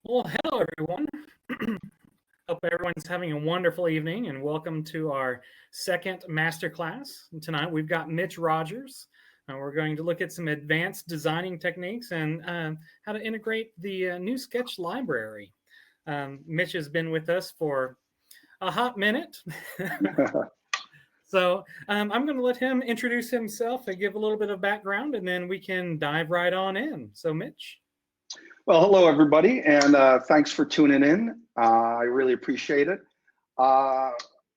Well, hello everyone. Hope everyone's having a wonderful evening and welcome to our second masterclass. Tonight we've got Mitch Rogers. We're going to look at some advanced designing techniques and how to integrate the new sketch library. Mitch has been with us for a hot minute. So I'm going to let him introduce himself and give a little bit of background, and then we can dive right on in. So Mitch. Well, hello everybody, and thanks for tuning in. I really appreciate it.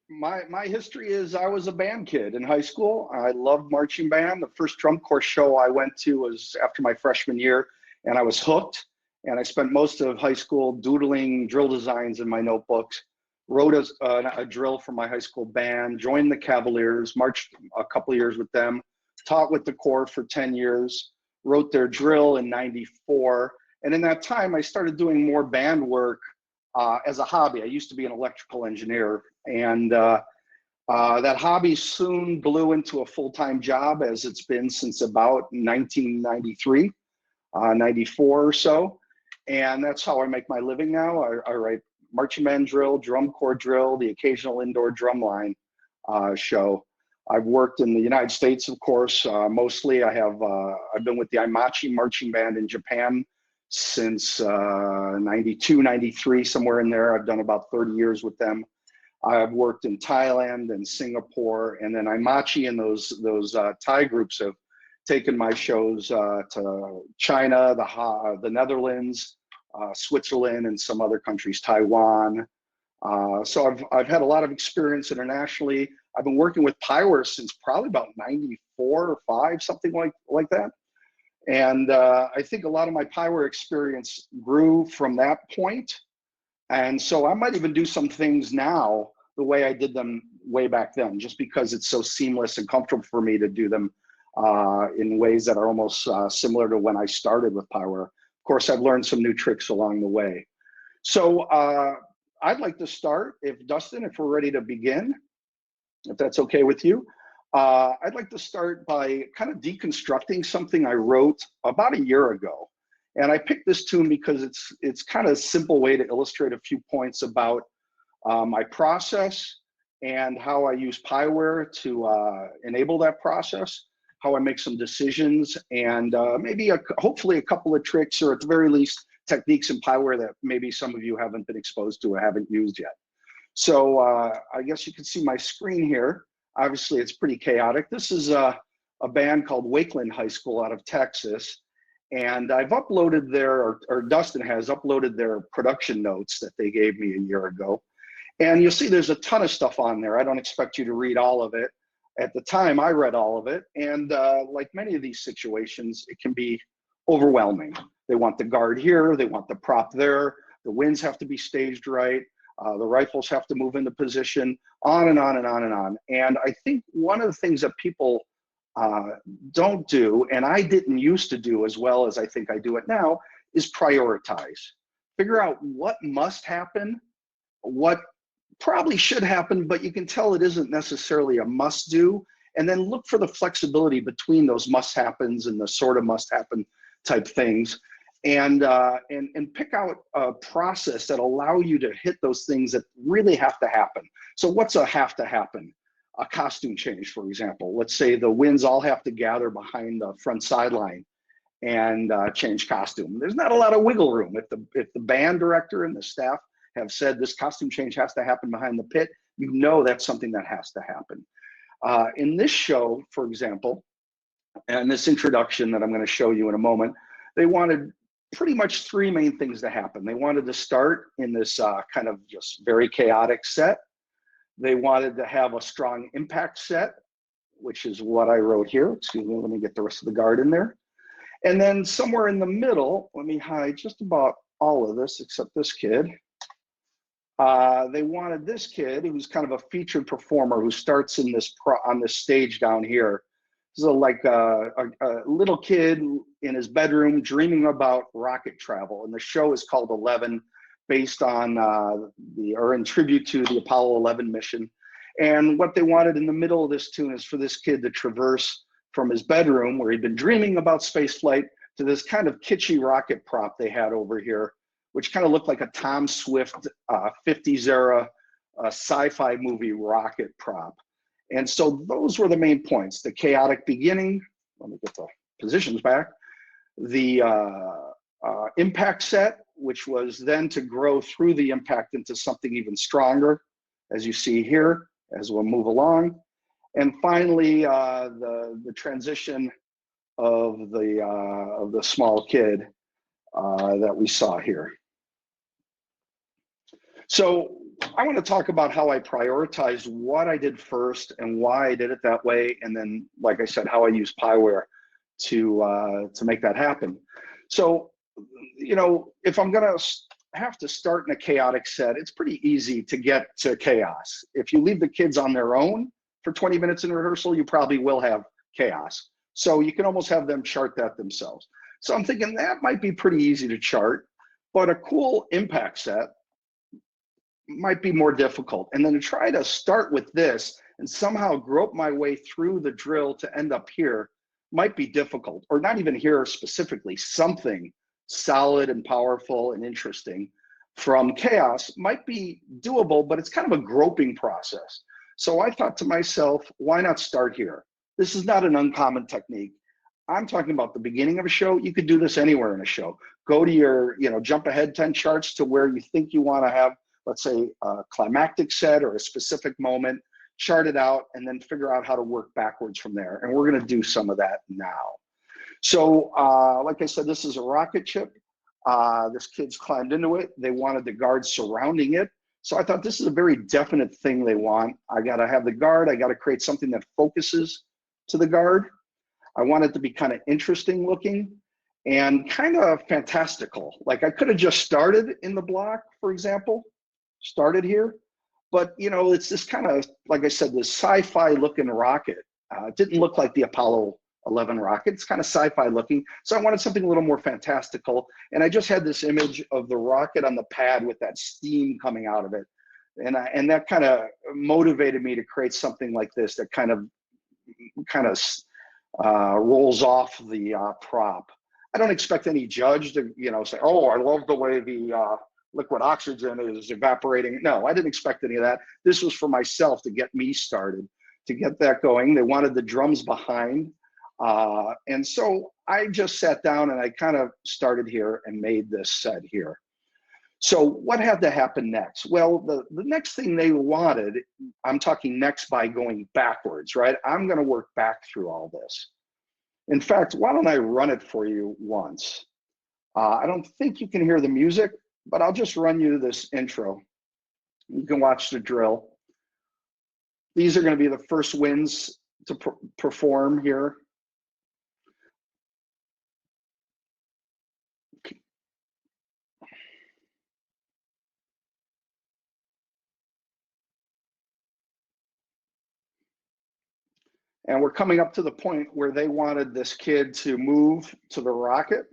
My history is I was a band kid in high school. I loved marching band. The first drum corps show I went to was after my freshman year, and I was hooked. And I spent most of high school doodling drill designs in my notebooks, wrote a drill for my high school band, joined the Cavaliers, marched a couple of years with them, taught with the Corps for 10 years, wrote their drill in '94. And in that time, I started doing more band work as a hobby. I used to be an electrical engineer, and that hobby soon blew into a full-time job, as it's been since about 1993, 94 or so. And that's how I make my living now. I write marching band drill, drum corps drill, the occasional indoor drumline show. I've worked in the United States, of course, mostly. I've been with the Aimachi marching band in Japan since 92, 93, somewhere in there. I've done about 30 years with them. I've worked in Thailand and Singapore, and then Aimachi and those Thai groups have taken my shows to China, the Netherlands, Switzerland, and some other countries, Taiwan. So I've had a lot of experience internationally. I've been working with Pyware since probably about 94 or 5, something like that. And I think a lot of my Pyware experience grew from that point. And so I might even do some things now the way I did them way back then, just because it's so seamless and comfortable for me to do them in ways that are almost similar to when I started with Pyware. Of course, I've learned some new tricks along the way. So I'd like to start, Dustin, if we're ready to begin, if that's okay with you. I'd like to start by kind of deconstructing something I wrote about a year ago. And I picked this tune because it's kind of a simple way to illustrate a few points about my process and how I use Pyware to enable that process, how I make some decisions, and maybe hopefully a couple of tricks, or at the very least, techniques in Pyware that maybe some of you haven't been exposed to or haven't used yet. So I guess you can see my screen here. Obviously, it's pretty chaotic. This is a band called Wakeland High School out of Texas. And I've uploaded or Dustin has uploaded their production notes that they gave me a year ago. And you'll see there's a ton of stuff on there. I don't expect you to read all of it. At the time, I read all of it. And like many of these situations, it can be overwhelming. They want the guard here. They want the prop there. The winds have to be staged right. The rifles have to move into position, on and on and on and on. And I think one of the things that people don't do, and I didn't used to do as well as I think I do it now, is prioritize. Figure out what must happen, what probably should happen, but you can tell it isn't necessarily a must do, and then look for the flexibility between those must happens and the sort of must happen type things. And pick out a process that allow you to hit those things that really have to happen. So what's a have to happen? A costume change, for example. Let's say the winds all have to gather behind the front sideline and change costume. There's not a lot of wiggle room. If the band director and the staff have said this costume change has to happen behind the pit, you know that's something that has to happen. In this show, for example, and this introduction that I'm going to show you in a moment, they wanted pretty much 3 main things to happen. They wanted to start in this kind of just very chaotic set. They wanted to have a strong impact set, which is what I wrote here. Excuse me, let me get the rest of the guard in there. And then somewhere in the middle, let me hide just about all of this except this kid. They wanted this kid who's kind of a featured performer who starts in this on this stage down here. So like a little kid in his bedroom dreaming about rocket travel, and the show is called 11, based on or in tribute to the Apollo 11 mission. And what they wanted in the middle of this tune is for this kid to traverse from his bedroom, where he'd been dreaming about space flight, to this kind of kitschy rocket prop they had over here, which kind of looked like a Tom Swift 50s era sci-fi movie rocket prop. And so those were the main points: the chaotic beginning. Let me get the positions back. The impact set, which was then to grow through the impact into something even stronger, as you see here, as we'll move along. And finally, the transition of the small kid that we saw here. So I want to talk about how I prioritized what I did first and why I did it that way, and then, like I said, how I use Pyware to make that happen. So, you know, if I'm gonna have to start in a chaotic set, it's pretty easy to get to chaos. If you leave the kids on their own for 20 minutes in rehearsal, you probably will have chaos. So you can almost have them chart that themselves. So I'm thinking that might be pretty easy to chart, but a cool impact set might be more difficult. And then to try to start with this and somehow grope my way through the drill to end up here might be difficult, or not even here specifically. Something solid and powerful and interesting from chaos might be doable, but it's kind of a groping process. So I thought to myself, why not start here? This is not an uncommon technique. I'm talking about the beginning of a show. You could do this anywhere in a show. Go to your, jump ahead 10 charts to where you think you want to have, let's say, a climactic set or a specific moment, chart it out, and then figure out how to work backwards from there. And we're going to do some of that now. So like I said, this is a rocket ship. This kid's climbed into it. They wanted the guard surrounding it. So I thought this is a very definite thing they want. I got to have the guard. I got to create something that focuses to the guard. I want it to be kind of interesting looking and kind of fantastical. Like I could have just started in the block, for example, started here. But, it's this kind of, like I said, this sci-fi looking rocket. It didn't look like the Apollo 11 rocket. It's kind of sci-fi looking. So I wanted something a little more fantastical. And I just had this image of the rocket on the pad with that steam coming out of it. And that kind of motivated me to create something like this that kind of rolls off the prop. I don't expect any judge to, say, oh, I love the way the liquid oxygen is evaporating. No, I didn't expect any of that. This was for myself to get me started, to get that going. They wanted the drums behind. And so I just sat down and I kind of started here and made this set here. So what had to happen next? Well, the next thing they wanted, I'm talking next by going backwards, right? I'm going to work back through all this. In fact, why don't I run it for you once? I don't think you can hear the music, but I'll just run you this intro. You can watch the drill. These are going to be the first wins to perform here. And we're coming up to the point where they wanted this kid to move to the rocket.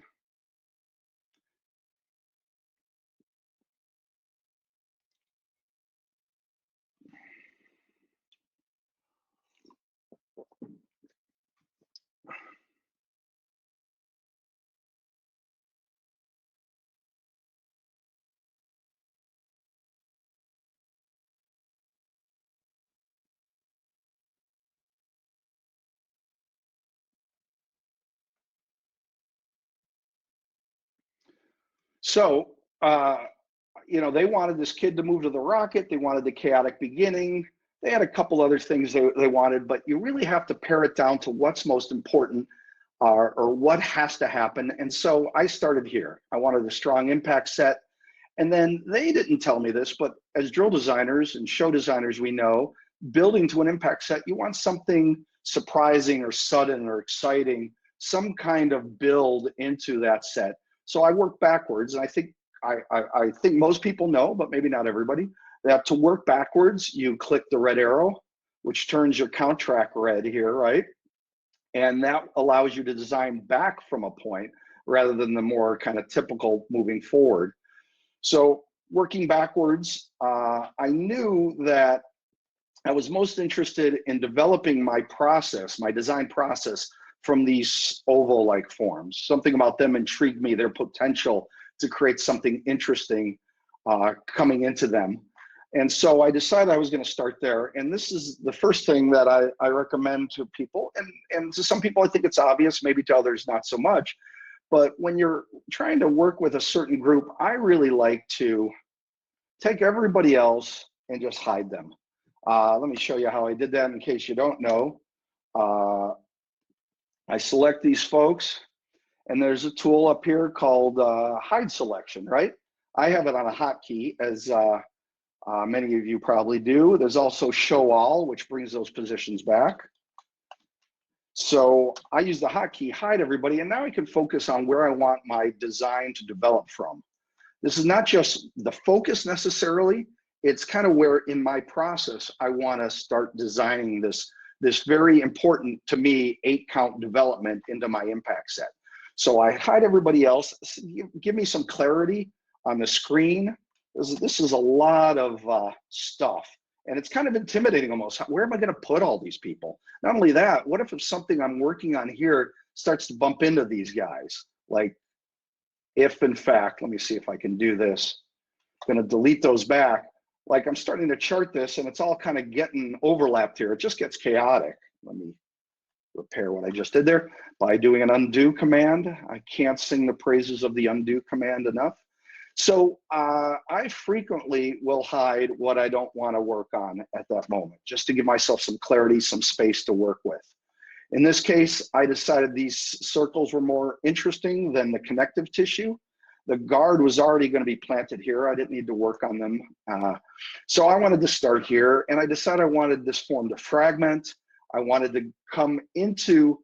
So, they wanted this kid to move to the rocket. They wanted the chaotic beginning. They had a couple other things they wanted, but you really have to pare it down to what's most important or what has to happen. And so I started here. I wanted a strong impact set. And then they didn't tell me this, but as drill designers and show designers, we know building to an impact set, you want something surprising or sudden or exciting, some kind of build into that set. So I work backwards, and I think most people know, but maybe not everybody, that to work backwards, you click the red arrow, which turns your count track red here, right? And that allows you to design back from a point rather than the more kind of typical moving forward. So working backwards, I knew that I was most interested in developing my process, my design process, from these oval-like forms. Something about them intrigued me, their potential to create something interesting coming into them. And so I decided I was going to start there. And this is the first thing that I recommend to people. And to some people, I think it's obvious, maybe to others, not so much. But when you're trying to work with a certain group, I really like to take everybody else and just hide them. Let me show you how I did that in case you don't know. I select these folks, and there's a tool up here called hide selection, right? I have it on a hotkey, as many of you probably do. There's also show all, which brings those positions back. So I use the hotkey hide everybody, and now I can focus on where I want my design to develop from. This is not just the focus necessarily, it's kind of where in my process I want to start designing this very important to me 8-count development into my impact set. So I hide everybody else, give me some clarity on the screen. This is a lot of stuff, and it's kind of intimidating almost. Where am I going to put all these people? Not only that, what if something I'm working on here starts to bump into these guys? Like if in fact, let me see if I can do this. I'm going to delete those back. Like I'm starting to chart this and it's all kind of getting overlapped here. It just gets chaotic. Let me repair what I just did there by doing an undo command. I can't sing the praises of the undo command enough. So I frequently will hide what I don't want to work on at that moment, just to give myself some clarity, some space to work with. In this case, I decided these circles were more interesting than the connective tissue. The guard was already going to be planted here. I didn't need to work on them. So I wanted to start here, and I decided I wanted this form to fragment. I wanted to come into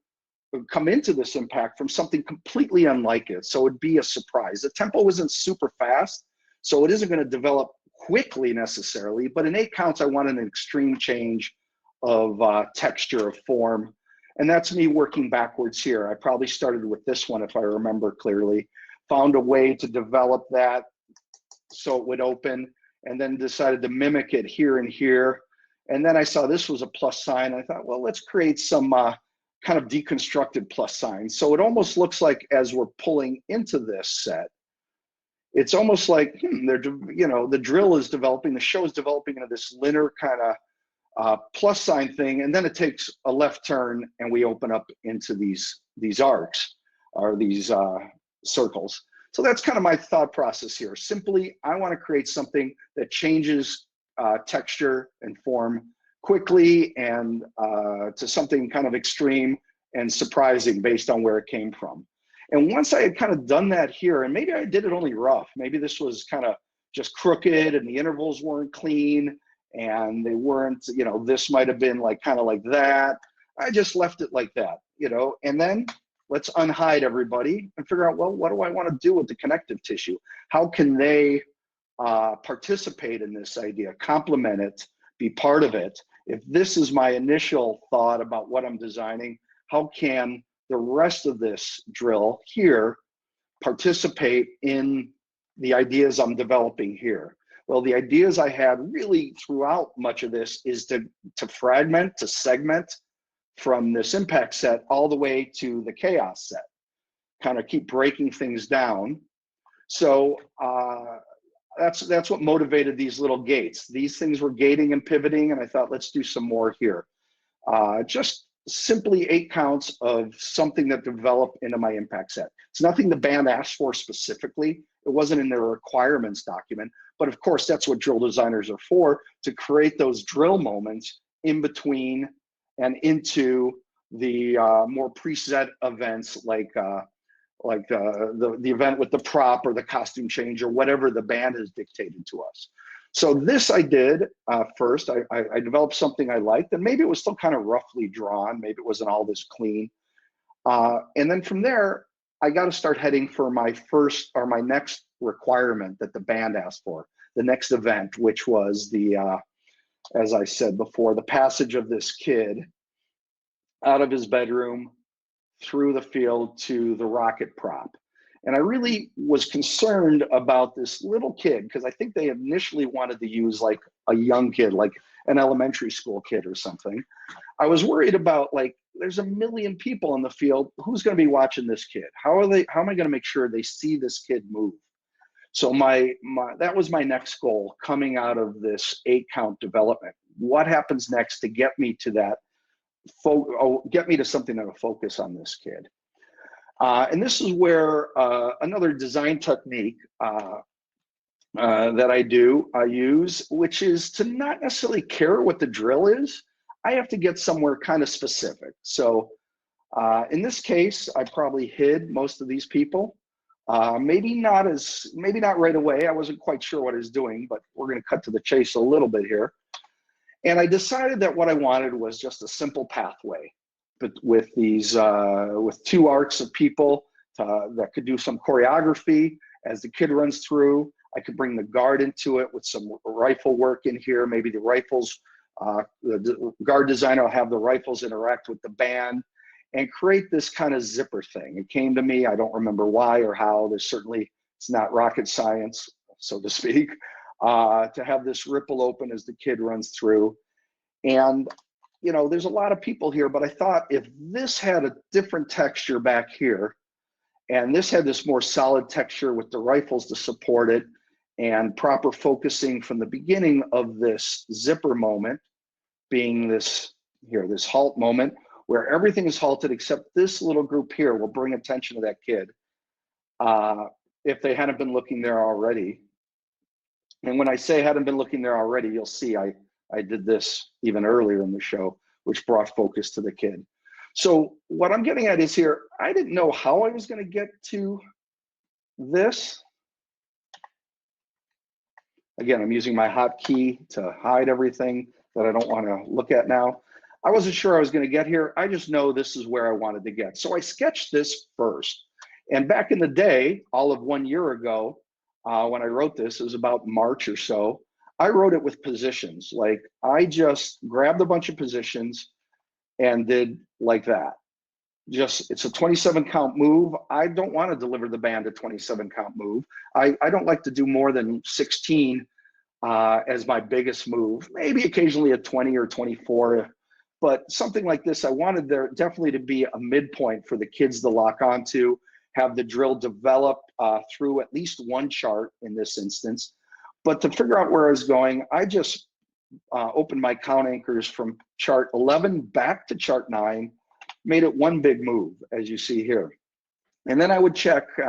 this impact from something completely unlike it. So it'd be a surprise. The tempo isn't super fast, so it isn't going to develop quickly necessarily, but in 8 counts, I wanted an extreme change of texture, of form. And that's me working backwards here. I probably started with this one, if I remember clearly, found a way to develop that so it would open, and then decided to mimic it here and here. And then I saw this was a plus sign. I thought, well, let's create some kind of deconstructed plus signs. So it almost looks like as we're pulling into this set, it's almost like, the drill is developing, the show is developing into this linear kind of plus sign thing, and then it takes a left turn and we open up into these arcs or these circles. So that's kind of my thought process here. Simply, I want to create something that changes texture and form quickly and to something kind of extreme and surprising based on where it came from. And once I had kind of done that here, and maybe I did it only rough, maybe this was kind of just crooked and the intervals weren't clean and they weren't, this might have been like kind of like that. I just left it like that, and then let's unhide everybody and figure out, well, what do I want to do with the connective tissue? How can they participate in this idea, complement it, be part of it? If this is my initial thought about what I'm designing, how can the rest of this drill here participate in the ideas I'm developing here? Well, the ideas I had really throughout much of this is to fragment, to segment from this impact set all the way to the chaos set, kind of keep breaking things down. So that's what motivated these little gates. These things were gating and pivoting, and I thought, let's do some more here. Just simply 8 counts of something that developed into my impact set. It's nothing the band asked for specifically. It wasn't in their requirements document, but of course that's what drill designers are for, to create those drill moments in between and into the more preset events like the event with the prop or the costume change or whatever the band has dictated to us. So this I did first. I developed something I liked, and maybe it was still kind of roughly drawn. Maybe it wasn't all this clean. And then from there, I got to start heading for my next requirement that the band asked for, the next event, which was the, as I said before, the passage of this kid out of his bedroom through the field to the rocket prop. And I really was concerned about this little kid because I think they initially wanted to use like a young kid, like an elementary school kid or something. I was worried about, like, there's a million people in the field. Who's going to be watching this kid? How am I going to make sure they see this kid move? So that was my next goal coming out of this 8-count development. What happens next to get me to that, get me to something that'll focus on this kid? And this is where another design technique that I use, which is to not necessarily care what the drill is. I have to get somewhere kind of specific. So in this case, I probably hid most of these people. Maybe not right away. I wasn't quite sure what I was doing, but we're going to cut to the chase a little bit here. And I decided that what I wanted was just a simple pathway, but with these with 2 arcs of people that could do some choreography as the kid runs through. I could bring the guard into it with some rifle work in here. Maybe the rifles, the guard designer will have the rifles interact with the band and create this kind of zipper thing. It came to me, I don't remember why or how. It's not rocket science, so to speak, to have this ripple open as the kid runs through. And, you know, there's a lot of people here, but I thought if this had a different texture back here, and this had this more solid texture with the rifles to support it, and proper focusing from the beginning of this zipper moment being this halt moment where everything is halted except this little group here will bring attention to that kid if they hadn't been looking there already. And when I say hadn't been looking there already, you'll see I did this even earlier in the show, which brought focus to the kid. So what I'm getting at is here, I didn't know how I was going to get to this. Again, I'm using my hotkey to hide everything that I don't want to look at now. I wasn't sure I was going to get here. I just know this is where I wanted to get. So I sketched this first. And back in the day, all of 1 year ago, when I wrote this, it was about March or so, I wrote it with positions. Like I just grabbed a bunch of positions and did like that. It's a 27 count move. I don't want to deliver the band a 27 count move. I don't like to do more than 16 as my biggest move, maybe occasionally a 20 or 24, but something like this, I wanted there definitely to be a midpoint for the kids to lock onto, have the drill develop through at least one chart in this instance. But to figure out where I was going, I just opened my count anchors from chart 11 back to chart 9, made it one big move, as you see here. And then I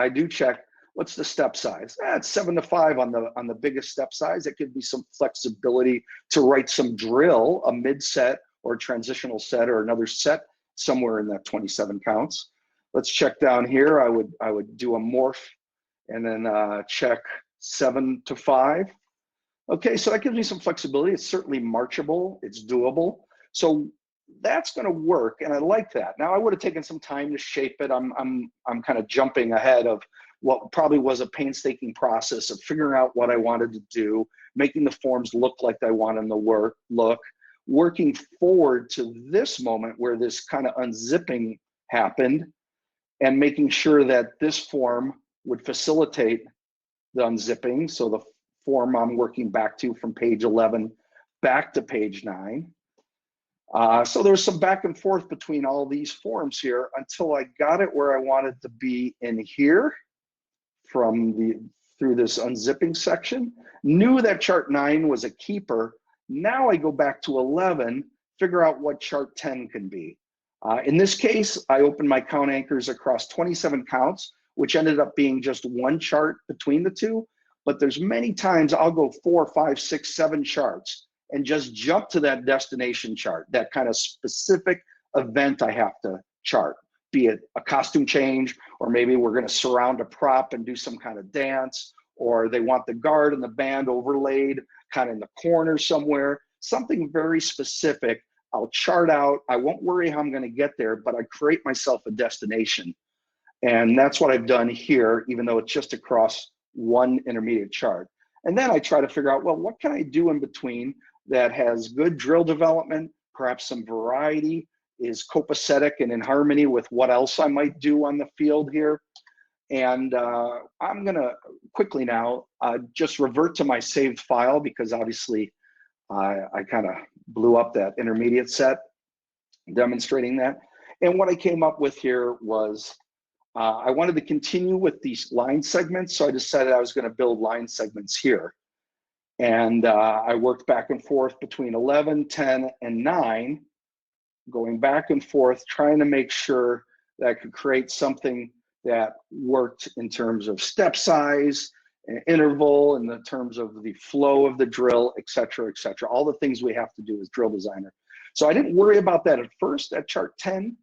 do check, what's the step size? It's 7 to 5 on the biggest step size. It gives me some flexibility to write some drill, a mid set or a transitional set or another set somewhere in that 27 counts. Let's check down here. I would do a morph and then check 7 to 5. Okay, so that gives me some flexibility. It's certainly marchable, it's doable. So that's going to work, and I like that. Now I would have taken some time to shape it. I'm kind of jumping ahead of what probably was a painstaking process of figuring out what I wanted to do, making the forms look like I want them to look, working forward to this moment where this kind of unzipping happened, and making sure that this form would facilitate the unzipping. So the form I'm working back to from page 11 back to page 9. So there was some back and forth between all these forms here until I got it where I wanted to be in here through this unzipping section. Knew that chart 9 was a keeper. Now I go back to 11, figure out what chart 10 can be. In this case, I opened my count anchors across 27 counts, which ended up being just one chart between the two. But there's many times I'll go 4, 5, 6, 7 charts and just jump to that destination chart, that kind of specific event I have to chart, be it a costume change, or maybe we're going to surround a prop and do some kind of dance, or they want the guard and the band overlaid kind of in the corner somewhere, something very specific. I'll chart out. I won't worry how I'm going to get there, but I create myself a destination. And that's what I've done here, even though it's just across one intermediate chart. And then I try to figure out, well, what can I do in between that has good drill development, perhaps some variety, is copacetic and in harmony with what else I might do on the field here. And I'm going to quickly now just revert to my saved file, because obviously I kind of blew up that intermediate set demonstrating that. And what I came up with here was I wanted to continue with these line segments, so I decided I was going to build line segments here. And I worked back and forth between 11, 10, and 9, going back and forth, trying to make sure that I could create something that worked in terms of step size, interval, in the terms of the flow of the drill, et cetera, all the things we have to do as drill designer. So I didn't worry about that at first at chart 10,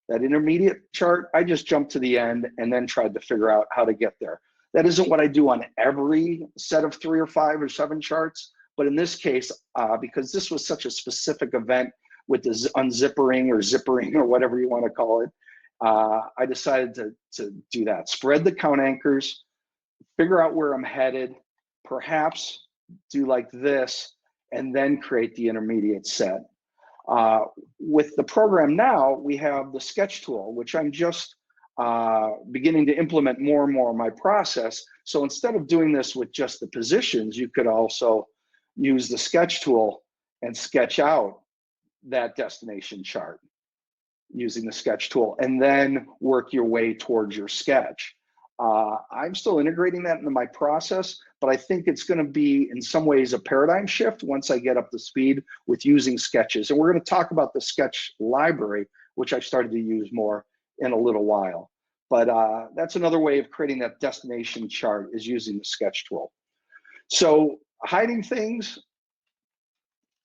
that intermediate chart. I just jumped to the end and then tried to figure out how to get there. That isn't what I do on every set of 3 or 5 or 7 charts, but in this case, because this was such a specific event with the unzippering or zippering or whatever you want to call it, I decided to do that. Spread the count anchors, figure out where I'm headed, perhaps do like this, and then create the intermediate set. With the program now, we have the sketch tool, which I'm just beginning to implement more and more in my process. So instead of doing this with just the positions, you could also use the sketch tool and sketch out that destination chart using the sketch tool, and then work your way towards your sketch. I'm still integrating that into my process, but I think it's going to be in some ways a paradigm shift once I get up to speed with using sketches. And we're going to talk about the sketch library, which I've started to use more in a little while. But that's another way of creating that destination chart, is using the sketch tool. So hiding things,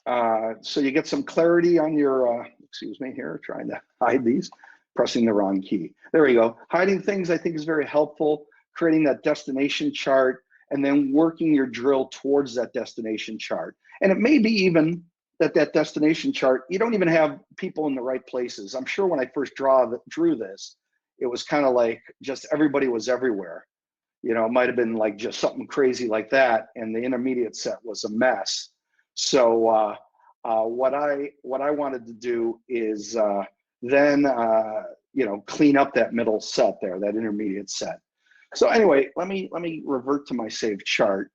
so you get some clarity on your, excuse me here, trying to hide these, pressing the wrong key. There we go. Hiding things I think is very helpful, creating that destination chart, and then working your drill towards that destination chart. And it may be even that destination chart, you don't even have people in the right places. I'm sure when I first drew this, it was kind of like just everybody was everywhere. You know, it might have been like just something crazy like that, and the intermediate set was a mess. So what I wanted to do is then you know, clean up that middle set there, that intermediate set. So anyway, let me revert to my saved chart.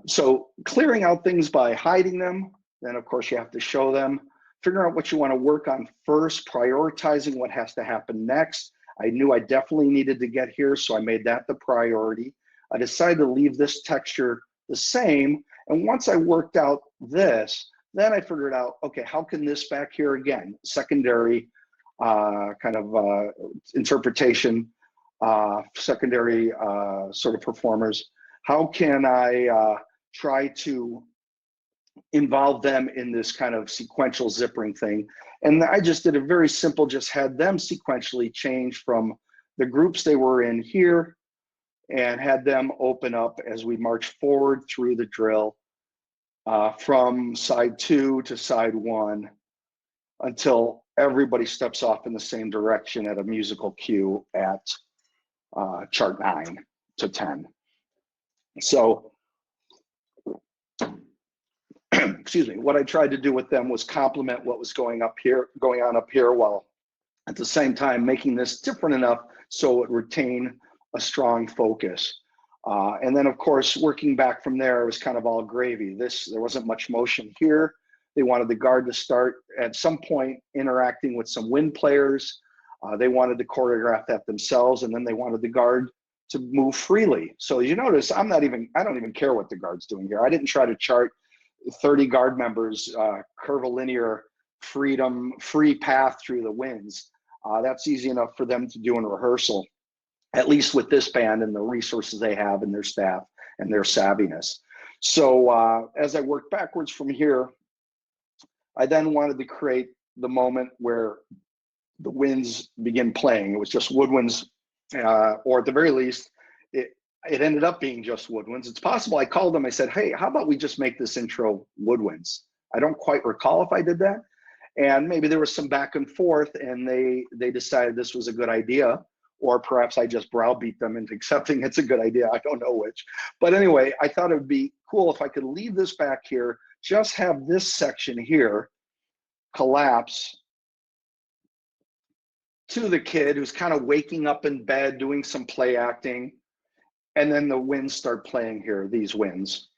So clearing out things by hiding them, then of course you have to show them. Figure out what you want to work on first, prioritizing what has to happen next. I knew I definitely needed to get here, so I made that the priority. I decided to leave this texture the same, and once I worked out this, then I figured out, okay, how can this back here again, secondary kind of interpretation, secondary sort of performers, how can I try to involve them in this kind of sequential zippering thing? And I just did a very simple, just had them sequentially change from the groups they were in here and had them open up as we march forward through the drill from side 2 to side 1 until everybody steps off in the same direction at a musical cue at chart 9 to 10. So, excuse me, what I tried to do with them was complement what was going on up here, while at the same time making this different enough so it retain a strong focus. And then of course, working back from there, it was kind of all gravy. There wasn't much motion here. They wanted the guard to start at some point interacting with some wind players. They wanted to choreograph that themselves, and then they wanted the guard to move freely. So you notice I don't even care what the guard's doing here. I didn't try to chart 30 guard members curvilinear free path through the winds. That's easy enough for them to do in rehearsal, at least with this band and the resources they have and their staff and their savviness. So as I worked backwards from here, I then wanted to create the moment where the winds begin playing. It was just woodwinds, or at the very least, it ended up being just woodwinds. It's possible I called them, I said, hey, how about we just make this intro woodwinds? I don't quite recall if I did that. And maybe there was some back and forth and they decided this was a good idea, or perhaps I just browbeat them into accepting it's a good idea. I don't know which. But anyway, I thought it would be cool if I could leave this back here, just have this section here collapse to the kid who's kind of waking up in bed, doing some play acting. And then the winds start playing here, these winds.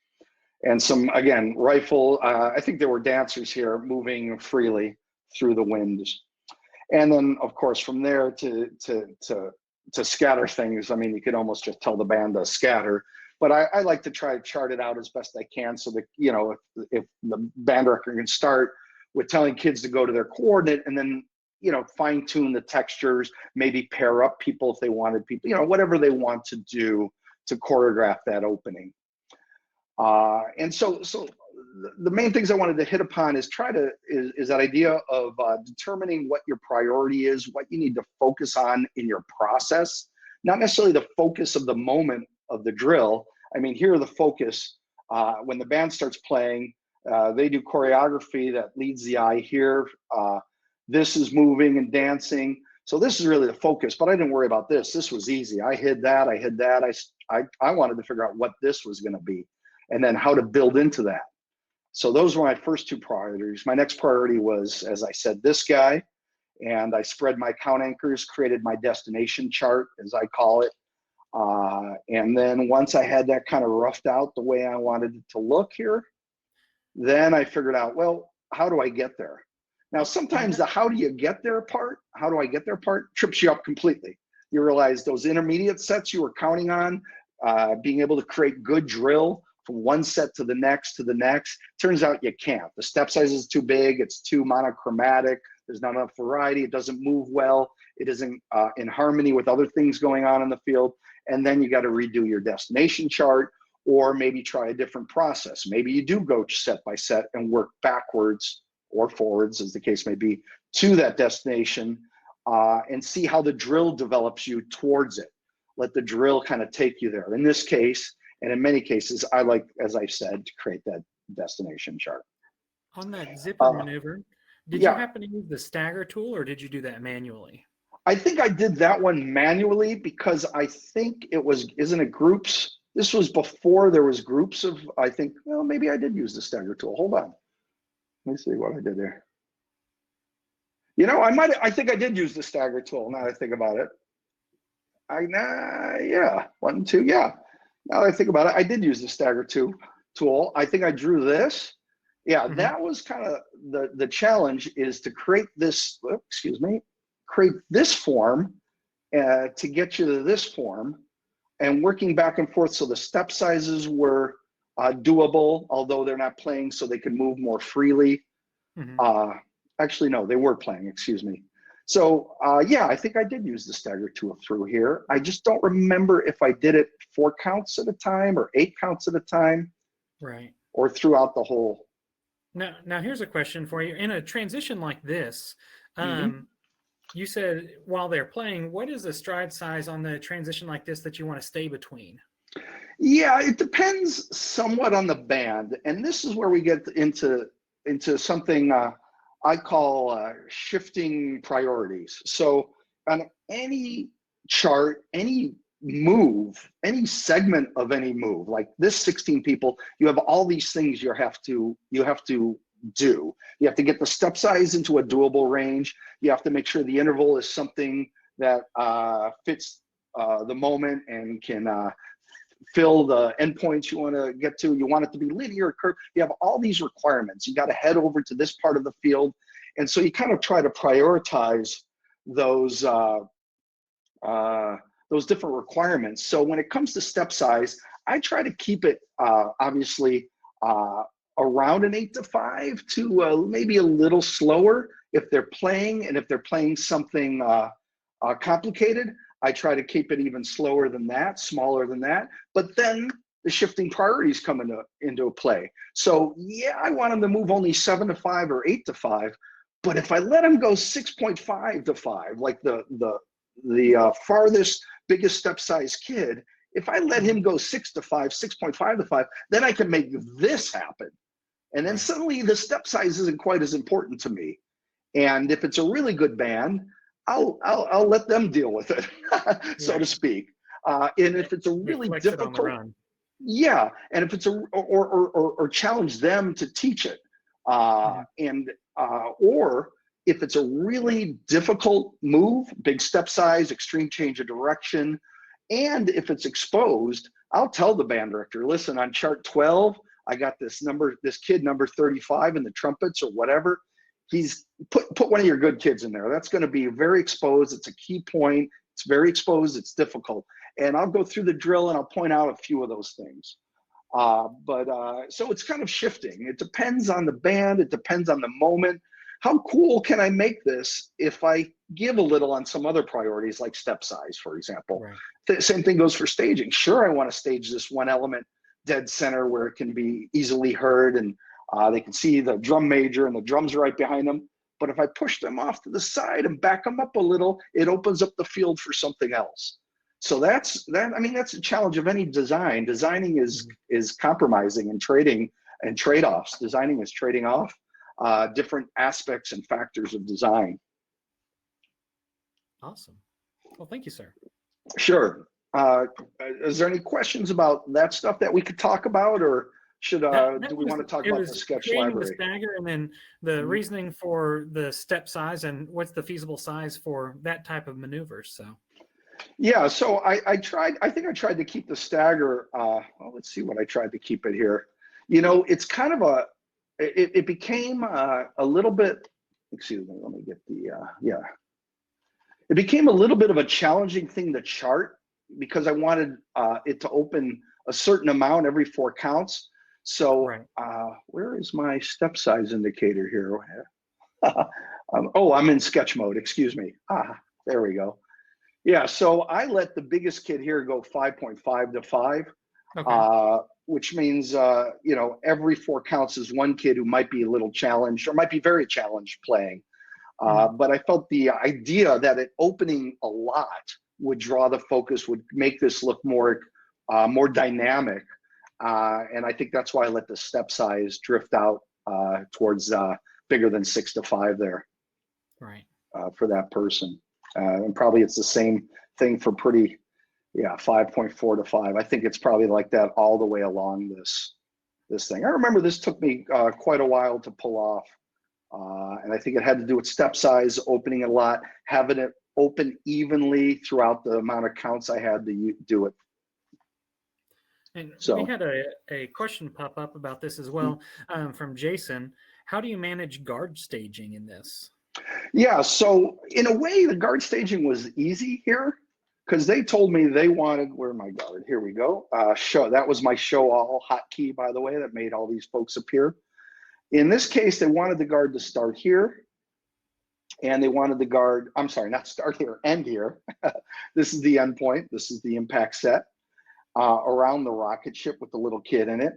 And some, again, rifle, I think there were dancers here moving freely through the winds. And then of course from there to scatter things. I mean, you could almost just tell the band to scatter, but I like to try to chart it out as best I can so that, you know, if the band director can start with telling kids to go to their coordinate and then, you know, fine tune the textures, maybe pair up people if they wanted people, you know, whatever they want to do to choreograph that opening. And so the main things I wanted to hit upon is is that idea of determining what your priority is, what you need to focus on in your process, not necessarily the focus of the moment of the drill. I mean, here the focus, when the band starts playing, they do choreography that leads the eye here. This is moving and dancing. So this is really the focus, but I didn't worry about this. This was easy. I hid that. I wanted to figure out what this was going to be and then how to build into that. So those were my first two priorities. My next priority was, as I said, this guy, and I spread my count anchors, created my destination chart, as I call it. And then once I had that kind of roughed out the way I wanted it to look here, then I figured out, well, how do I get there? Now, sometimes the how do you get there part, trips you up completely. You realize those intermediate sets you were counting on, being able to create good drill from one set to the next, turns out you can't. The step size is too big, it's too monochromatic, there's not enough variety, it doesn't move well, it isn't in harmony with other things going on in the field, and then you got to redo your destination chart, or maybe try a different process. Maybe you do go set by set and work backwards or forwards, as the case may be, to that destination, and see how the drill develops you towards it. Let the drill kind of take you there. In this case, and in many cases, I like, as I said, to create that destination chart. On that zipper maneuver, did you happen to use the stagger tool, or did you do that manually? I think I did that one manually because I think it was, isn't it groups? This was before there was groups of, I think, well, maybe I did use the stagger tool. Hold on. Let me see what I did there. You know, I think I did use the stagger tool now that I think about it. Yeah, 1, 2, yeah. Now that I think about it, I did use the stagger tool. I think I drew this. Yeah, that was kind of the challenge, is to create this, create this form to get you to this form, and working back and forth so the step sizes were doable, although they're not playing, so they could move more freely. Actually, no, they were playing, excuse me. So yeah, I think I did use the stagger tool through here. I just don't remember if I did it 4 counts at a time or 8 counts at a time, right? Or throughout the whole. Now here's a question for you. In a transition like this, you said while they're playing, what is the stride size on the transition like this that you want to stay between? Yeah, it depends somewhat on the band, and this is where we get into something I call shifting priorities. So on any chart, any move, any segment of any move, like this 16 people, you have all these things you have to do. You have to get the step size into a doable range. You have to make sure the interval is something that fits the moment and can fill the endpoints you want to get to. You want it to be linear, curve. You have all these requirements. You got to head over to this part of the field, and so you kind of try to prioritize those different requirements. So when it comes to step size, I try to keep it obviously around an 8 to 5 to maybe a little slower if they're playing, and if they're playing something complicated, I try to keep it even slower than that, smaller than that. But then the shifting priorities come into play. So yeah, I want them to move only 7 to 5 or 8 to 5. But if I let them go 6.5 to 5, like the farthest, biggest step size kid, if I let him go 6 to 5, 6.5 to 5, then I can make this happen. And then suddenly the step size isn't quite as important to me. And if it's a really good band, I'll let them deal with it, so to speak. And if it's a really difficult, yeah, and if it's or challenge them to teach it, or if it's a really difficult move, big step size, extreme change of direction, and if it's exposed, I'll tell the band director, listen, on chart 12, I got this kid number 35 in the trumpets or whatever. he's put one of your good kids in there. That's going to be very exposed. It's a key point. It's very exposed. It's difficult. And I'll go through the drill and I'll point out a few of those things. So it's kind of shifting. It depends on the band. It depends on the moment. How cool can I make this if I give a little on some other priorities like step size, for example? Right. Same thing goes for staging. Sure, I want to stage this one element dead center where it can be easily heard and they can see the drum major and the drums right behind them. But if I push them off to the side and back them up a little, it opens up the field for something else. So that's a challenge of any design. Designing is compromising and trading and trade-offs. Designing is trading off different aspects and factors of design. Awesome. Well, thank you, sir. Sure. Is there any questions about that stuff that we could talk about, or should do we want to talk about the sketch library? The stagger and then the reasoning for the step size and what's the feasible size for that type of maneuvers. So. Yeah, so I think I tried to keep the stagger. Well, let's see what I tried to keep it here. It's kind of it became a little bit, excuse me, let me get the, It became a little bit of a challenging thing to chart because I wanted it to open a certain amount every 4 counts. So right. Where is my step size indicator here? I'm in sketch mode, excuse me. There we go. Yeah, so I let the biggest kid here go 5.5 to 5, okay. Which means, every 4 counts is one kid who might be a little challenged or might be very challenged playing. But I felt the idea that it opening a lot would draw the focus, would make this look more dynamic. And I think that's why I let the step size drift out towards bigger than 6 to 5 there. Right. For that person. And probably it's the same thing for 5.4 to 5. I think it's probably like that all the way along this thing. I remember this took me quite a while to pull off. And I think it had to do with step size, opening it a lot, having it open evenly throughout the amount of counts I had to do it. And so we had a question pop up about this as well from Jason. How do you manage guard staging in this? Yeah, so in a way, the guard staging was easy here because they told me they wanted, where my guard? Here we go. That was my show all hotkey, by the way, that made all these folks appear. In this case, they wanted the guard to start here, and they wanted the guard, I'm sorry, not start here, end here. This is the end point. This is the impact set around the rocket ship with the little kid in it.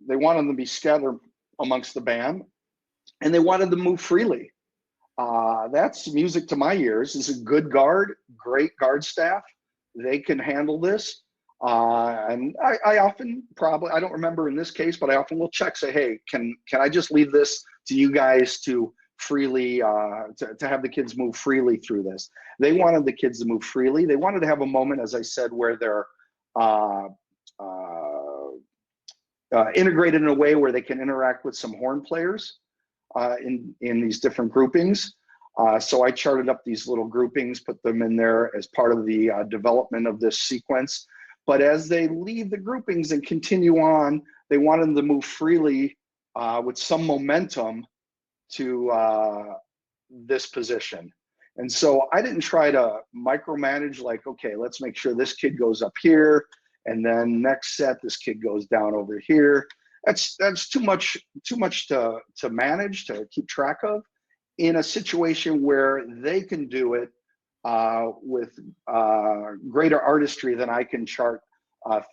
They wanted them to be scattered amongst the band, and they wanted to move freely. That's music to my ears. This is a good guard, great guard staff. They can handle this. And I often I don't remember in this case, but I often will check, say, hey, can I just leave this to you guys to freely, to have the kids move freely through this? They wanted the kids to move freely. They wanted to have a moment, as I said, where they're integrated in a way where they can interact with some horn players in these different groupings. So I charted up these little groupings, put them in there as part of the development of this sequence. But as they leave the groupings and continue on, they wanted them to move freely with some momentum to this position. And so I didn't try to micromanage, like, okay, let's make sure this kid goes up here, and then next set, this kid goes down over here. That's too much to manage, to keep track of in a situation where they can do it with greater artistry than I can chart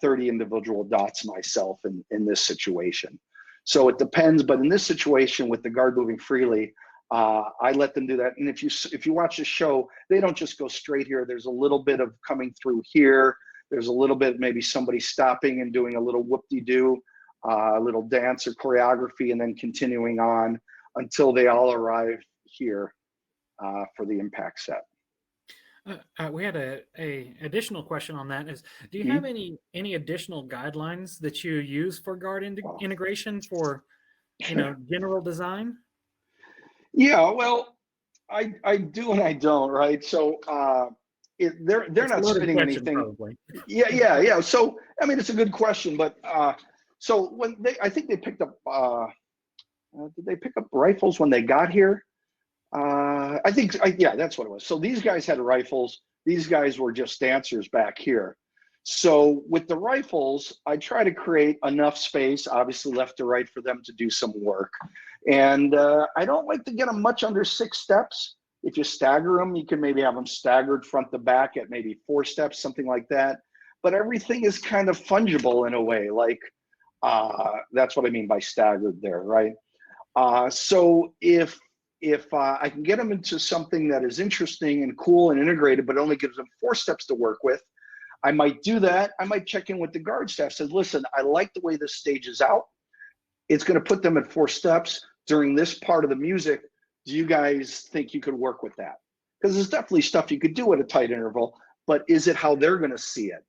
30 individual dots myself in this situation. So it depends, but in this situation with the guard moving freely, I let them do that. And if you watch the show, they don't just go straight here. There's a little bit of coming through here. There's a little bit, maybe somebody stopping and doing a little whoop-de-doo, a little dance or choreography, and then continuing on until they all arrive here for the impact set. We had a additional question on that. Is do you have any additional guidelines that you use for guard integration for general design? Yeah, well, I do and I don't, right? So they're not spinning anything. Probably. Yeah. So I mean, it's a good question, but so when I think they picked up did they pick up rifles when they got here? I think, yeah, that's what it was. So these guys had rifles. These guys were just dancers back here. So with the rifles, I try to create enough space, obviously left to right, for them to do some work. And I don't like to get them much under 6 steps. If you stagger them, you can maybe have them staggered front to back at maybe 4 steps, something like that. But everything is kind of fungible in a way, like that's what I mean by staggered there, right? So if I can get them into something that is interesting and cool and integrated, but only gives them 4 steps to work with, I might do that. I might check in with the guard staff, says, listen, I like the way this stage is out. It's going to put them at 4 steps during this part of the music. Do you guys think you could work with that? Because there's definitely stuff you could do at a tight interval, but is it how they're going to see it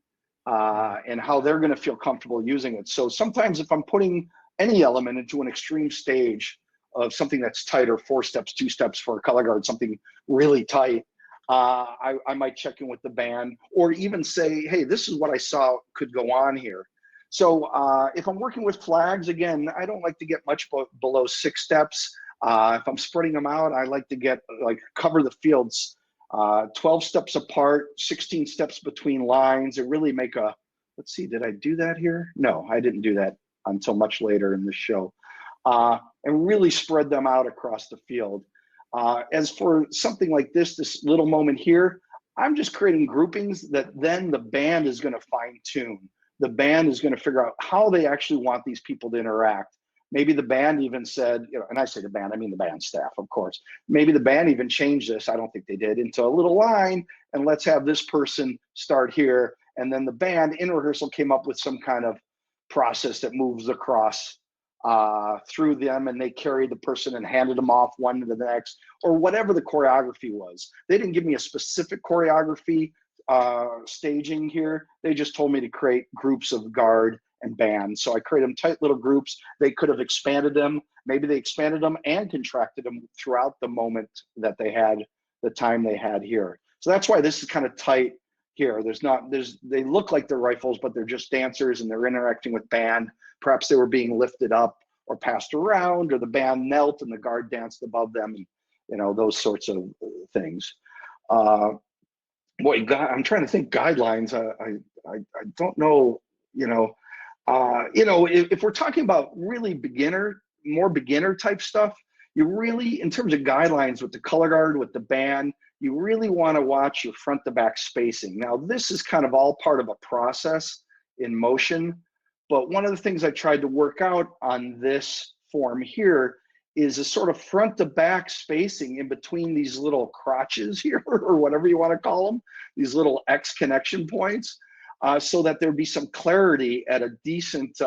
and how they're going to feel comfortable using it? So sometimes if I'm putting any element into an extreme stage of something that's tighter, 4 steps, 2 steps for a color guard, something really tight, I might check in with the band, or even say, hey, this is what I saw could go on here. So if I'm working with flags, again, I don't like to get much below 6 steps. If I'm spreading them out, I like to get, like, cover the fields 12 steps apart, 16 steps between lines, and really make a, let's see, did I do that here? No, I didn't do that until much later in the show. And really spread them out across the field. As for something like this little moment here, I'm just creating groupings that then the band is going to fine tune. The band is going to figure out how they actually want these people to interact. Maybe the band even said, you know, and I say the band, I mean the band staff, of course. Maybe the band even changed this, I don't think they did, into a little line, and let's have this person start here. And then the band in rehearsal came up with some kind of process that moves across through them, and they carried the person and handed them off one to the next, or whatever the choreography was. They didn't give me a specific choreography staging here. They just told me to create groups of guard and band. So I created them tight little groups. They could have expanded them. Maybe they expanded them and contracted them throughout the moment that they had, the time they had here. So that's why this is kind of tight here. They look like they're rifles, but they're just dancers, and they're interacting with band. Perhaps they were being lifted up or passed around, or the band knelt and the guard danced above them, and, you know, those sorts of things. Boy, God, I'm trying to think guidelines. I don't know, if we're talking about really more beginner type stuff, you really, in terms of guidelines with the color guard, with the band, you really want to watch your front to back spacing. Now, this is kind of all part of a process in motion, but one of the things I tried to work out on this form here is a sort of front to back spacing in between these little crotches here, or whatever you want to call them, these little X connection points, so that there'd be some clarity at a decent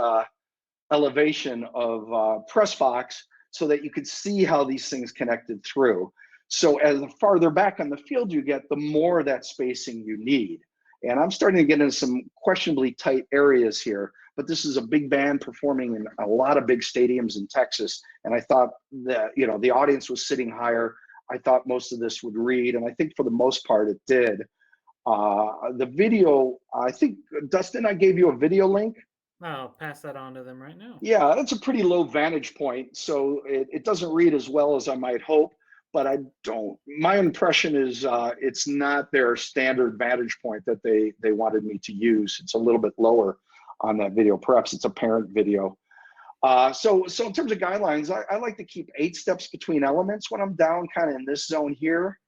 elevation of press box, so that you could see how these things connected through. So as the farther back on the field you get, the more that spacing you need. And I'm starting to get into some questionably tight areas here, but this is a big band performing in a lot of big stadiums in Texas. And I thought that, the audience was sitting higher. I thought most of this would read, and I think for the most part it did. The video, I think, Dustin, I gave you a video link. I'll pass that on to them right now. Yeah, that's a pretty low vantage point, so it doesn't read as well as I might hope. But my impression is it's not their standard vantage point that they wanted me to use. It's a little bit lower on that video. Perhaps it's a parent video. So in terms of guidelines, I like to keep 8 steps between elements when I'm down kind of in this zone here,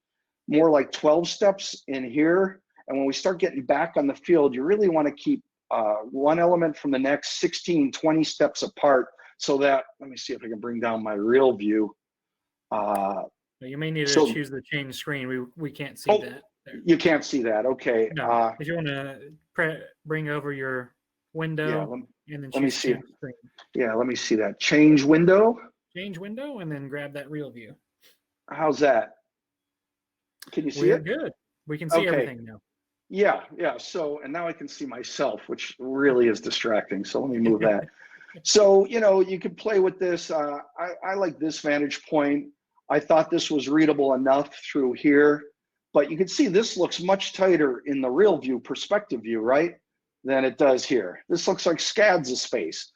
more like 12 steps in here. And when we start getting back on the field, you really want to keep one element from the next 16, 20 steps apart, so that, let me see if I can bring down my real view. You may need to choose the change screen. We can't see that. There. You can't see that. Okay. No, if you want to bring over your window, and then let me see. Screen. Yeah, let me see that. Change window. Change window, and then grab that real view. How's that? Can you see it? We're good. We can see everything now. Yeah. So, and now I can see myself, which really is distracting. So let me move that. So, you could play with this. I like this vantage point. I thought this was readable enough through here, but you can see this looks much tighter in the real view, perspective view, right, than it does here. This looks like scads of space.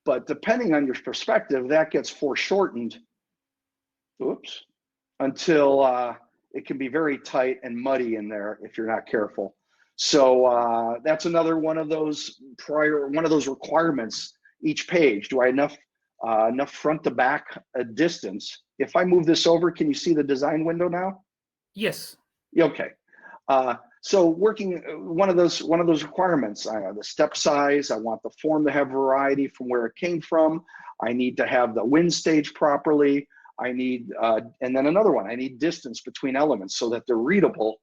But depending on your perspective, that gets foreshortened, oops, until it can be very tight and muddy in there if you're not careful. So that's another one of those requirements. Each page, do I have enough front to back distance? If I move this over, can you see the design window now? Yes. Okay. So working one of those requirements, the step size, I want the form to have variety from where it came from. I need to have the wind stage properly. I need, and then another one, I need distance between elements so that they're readable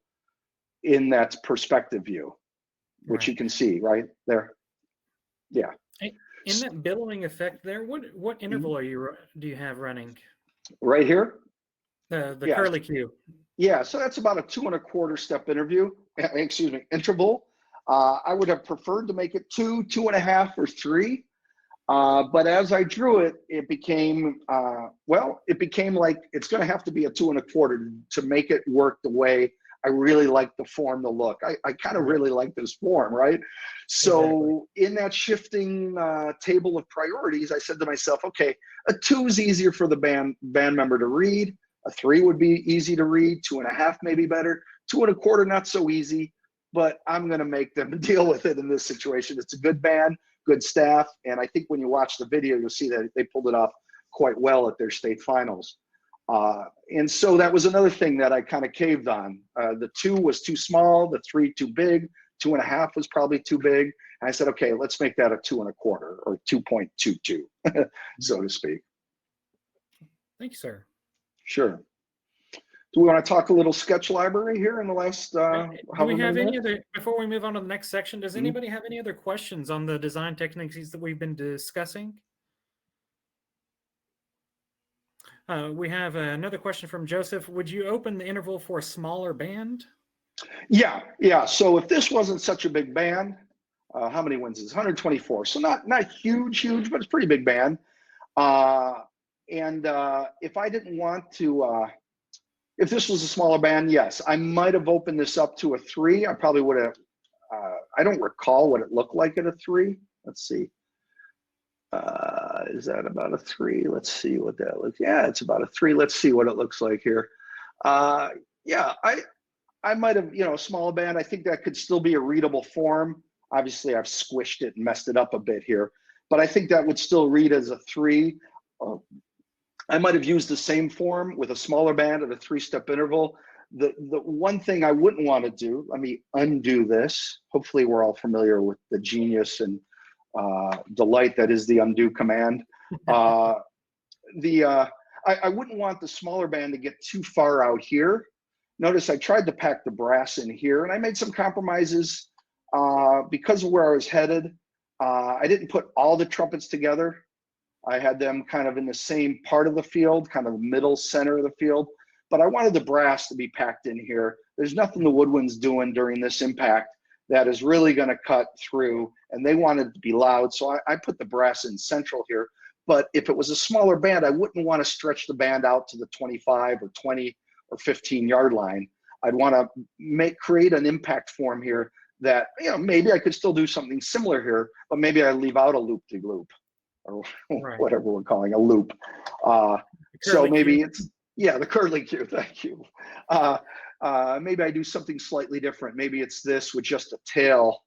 in that perspective view, which you can see right there. Yeah. In that billowing effect there, what interval do you have running? Right here? The curly Q. Yeah, so that's about a 2 1/4 step interval. I would have preferred to make it 2, 2.5, or 3. But as I drew it, it became like it's going to have to be a 2 1/4 to make it work the way I really like the form to look. I kind of really like this form, right? So in that shifting table of priorities, I said to myself, okay, a 2 is easier for the band member to read. A 3 would be easy to read. 2.5 maybe better. 2 1/4 not so easy, but I'm going to make them deal with it in this situation. It's a good band, good staff, and I think when you watch the video, you'll see that they pulled it off quite well at their state finals. And so that was another thing that I kind of caved on. The 2 was too small, the 3 too big, 2.5 was probably too big. And I said, okay, let's make that a 2 1/4 or 2.22, so to speak. Thank you, sir. Sure. Do we want to talk a little sketch library here in the last? Do we have any other, before we move on to the next section, does anybody have any other questions on the design techniques that we've been discussing? We have another question from Joseph. Would you open the interval for a smaller band? Yeah. So if this wasn't such a big band, how many wins is this? 124. So not huge, but it's a pretty big band. And if I didn't want to, if this was a smaller band, yes, I might have opened this up to a 3. I probably would have, I don't recall what it looked like at a 3. Let's see. Is that about a 3? Let's see what that looks. Yeah, it's about a 3. Let's see what it looks like here. Yeah, I might have, a small band. I think that could still be a readable form. Obviously, I've squished it and messed it up a bit here, but I think that would still read as a 3. I might have used the same form with a smaller band at a 3-step interval. The one thing I wouldn't want to do, let me undo this. Hopefully we're all familiar with the genius and delight that is the undo command. I wouldn't want the smaller band to get too far out here. Notice I tried to pack the brass in here, and I made some compromises because of where I was headed. I didn't put all the trumpets together. I had them kind of in the same part of the field, kind of the middle center of the field, but I wanted the brass to be packed in here. There's nothing the woodwind's doing during this impact that is really going to cut through, and they wanted it to be loud, so I put the brass in central here. But if it was a smaller band, I wouldn't want to stretch the band out to the 25 or 20 or 15 yard line. I'd want to create an impact form here that, maybe I could still do something similar here, but maybe I leave out a loop-de-loop. Or whatever we're calling a loop. So maybe it's, the curly Q, thank you. Maybe I do something slightly different. Maybe it's this with just a tail,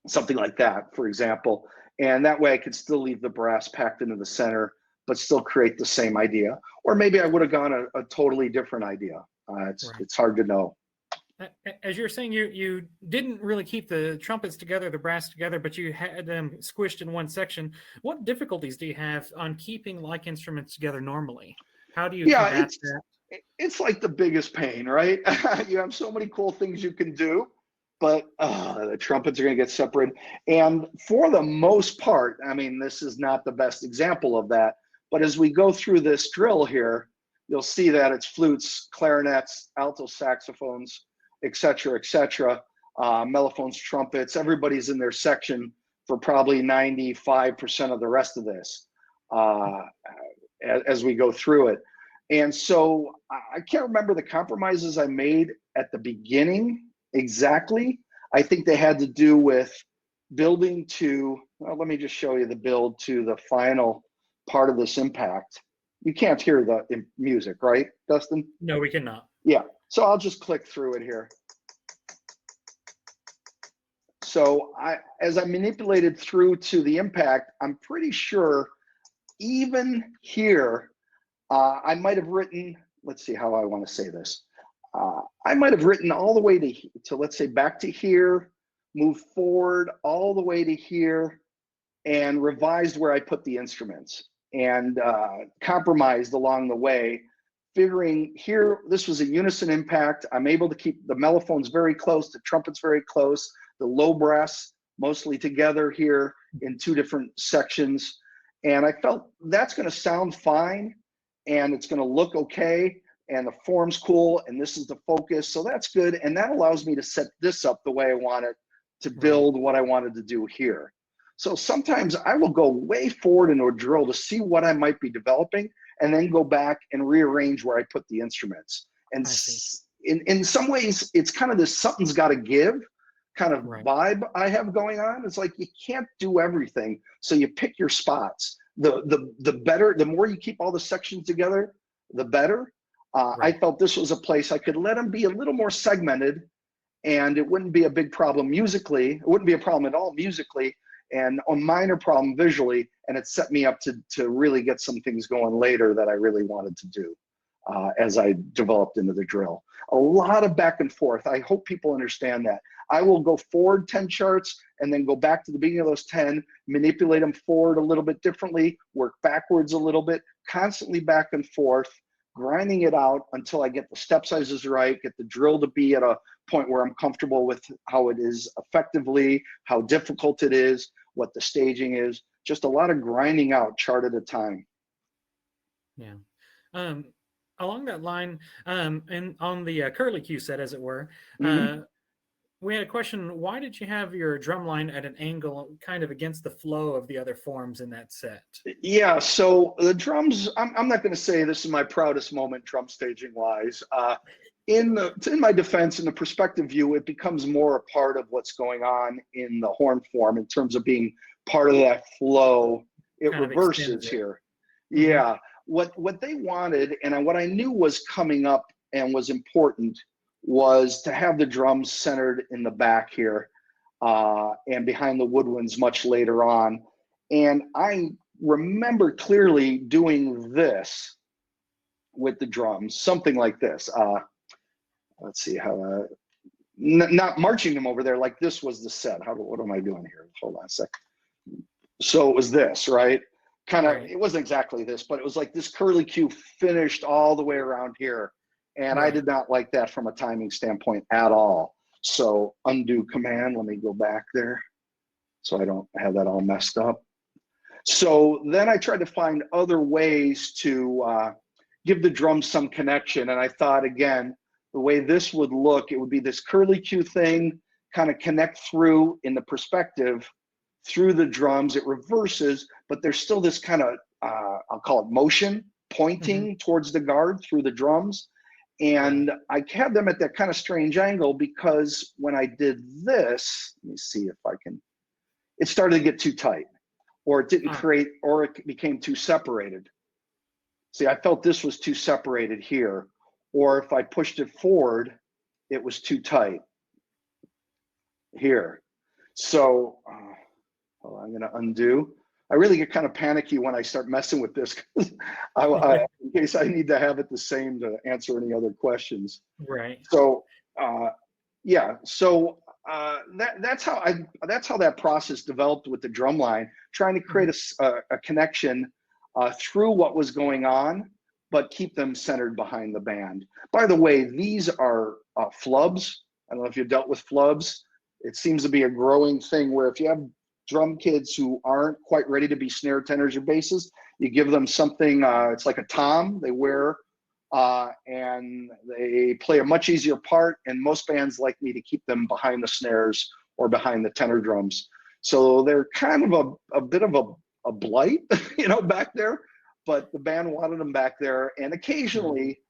something like that, for example. And that way I could still leave the brass packed into the center, but still create the same idea. Or maybe I would have gone a totally different idea. It's hard to know. As you're saying, you didn't really keep the trumpets together, the brass together, but you had them squished in one section. What difficulties do you have on keeping like instruments together normally? How do you combat that? It's like the biggest pain, right? You have so many cool things you can do, but the trumpets are going to get separated. And for the most part, I mean, this is not the best example of that, but as we go through this drill here, you'll see that it's flutes, clarinets, alto saxophones, et cetera, mellophones, trumpets, everybody's in their section for probably 95% of the rest of this as we go through it. And so I can't remember the compromises I made at the beginning exactly. I think they had to do with building to well, let me just show you the build to the final part of this impact. You can't hear the music, right, Dustin? No, we cannot. Yeah, so I'll just click through it here. So as I manipulated through to the impact, I'm pretty sure even here, I might have written, let's see how I want to say this. I might have written all the way to let's say back to here, move forward all the way to here, and revised where I put the instruments, and compromised along the way, figuring here, this was a unison impact. I'm able to keep the mellophones very close, the trumpets very close, the low brass mostly together here in two different sections. And I felt that's going to sound fine, and it's going to look okay, and the form's cool, and this is the focus. So that's good. And that allows me to set this up the way I want it to build what I wanted to do here. So sometimes I will go way forward into a drill to see what I might be developing, and then go back and rearrange where I put the instruments. And in some ways, it's kind of this something's got to give kind of vibe I have going on. It's like you can't do everything, so you pick your spots. The better, the more you keep all the sections together, the better. I felt this was a place I could let them be a little more segmented, and it wouldn't be a big problem musically. It wouldn't be a problem at all musically, and a minor problem visually, and it set me up to really get some things going later that I really wanted to do as I developed into the drill. A lot of back and forth. I hope people understand that. I will go forward 10 charts and then go back to the beginning of those 10, manipulate them forward a little bit differently, work backwards a little bit, constantly back and forth, grinding it out until I get the step sizes right, get the drill to be at a point where I'm comfortable with how it is effectively, how difficult it is, what the staging is. Just a lot of grinding out chart at a time. Yeah. Along that line, and on the curly cue set, as it were, we had a question: why did you have your drum line at an angle, kind of against the flow of the other forms in that set? Yeah, so the drums. I'm not going to say this is my proudest moment, drum staging wise. In my defense, in the perspective view, it becomes more a part of what's going on in the horn form in terms of being part of that flow. It kind reverses here. Yeah. What they wanted, and what I knew was coming up and was important, was to have the drums centered in the back here and behind the woodwinds much later on. And I remember clearly doing this with the drums, something like this. Let's see how, not marching them over there like this was the set. What am I doing here? Hold on a sec. So it was this, right? Kind of, it wasn't exactly this, but it was like this curly cue finished all the way around here. And I did not like that from a timing standpoint at all. So undo command, let me go back there so I don't have that all messed up. So then I tried to find other ways to give the drums some connection. And I thought, again, the way this would look, it would be this curly cue thing, kind of connect through in the perspective through the drums. It reverses, but there's still this kind of, I'll call it motion, pointing towards the guard through the drums. And I had them at that kind of strange angle because when I did this, let me see if I can, it started to get too tight, or it didn't create, or it became too separated. See, I felt this was too separated here, or if I pushed it forward, it was too tight here. So I'm going to undo. I really get kind of panicky when I start messing with this, because in case I need to have it the same to answer any other questions. Right. So yeah, so that's how that process developed with the drum line, trying to create a connection through what was going on, but keep them centered behind the band. By the way, these are flubs. I don't know if you've dealt with flubs. It seems to be a growing thing where if you have drum kids who aren't quite ready to be snare tenors or basses, you give them something, it's like a tom they wear, and they play a much easier part, and most bands like me to keep them behind the snares or behind the tenor drums. So they're kind of a bit of a blight, you know, back there, but the band wanted them back there, and occasionally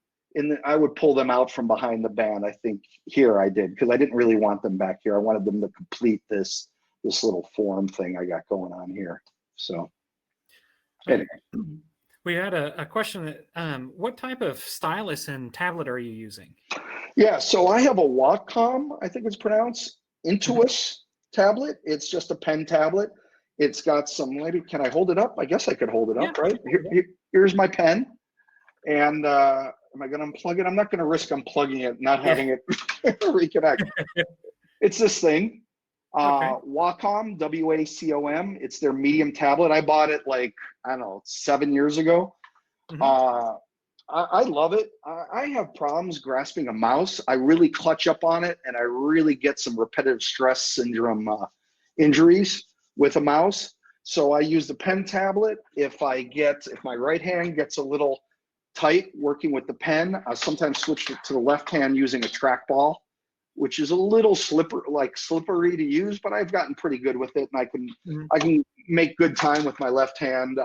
I would pull them out from behind the band. I think here I did, because I didn't really want them back here. I wanted them to complete this this little form thing I got going on here. So Okay. anyway. We had a question that what type of stylus and tablet are you using? Yeah, so I have a Wacom, I think it's pronounced, Intuos tablet. It's just a pen tablet. It's got some, maybe, can I hold it up? I guess I could hold it up, right? Here's my pen. And am I going to unplug it? I'm not going to risk unplugging it, not having it reconnect. It's this thing, Wacom, W-A-C-O-M. It's their medium tablet. I bought it like, I don't know, 7 years ago. I love it. I have problems grasping a mouse. I really clutch up on it, and I really get some repetitive stress syndrome injuries with a mouse. So I use the pen tablet. If my right hand gets a little tight working with the pen, I sometimes switch it to the left hand using a trackball, which is a little slippery to use, but I've gotten pretty good with it, and I can make good time with my left hand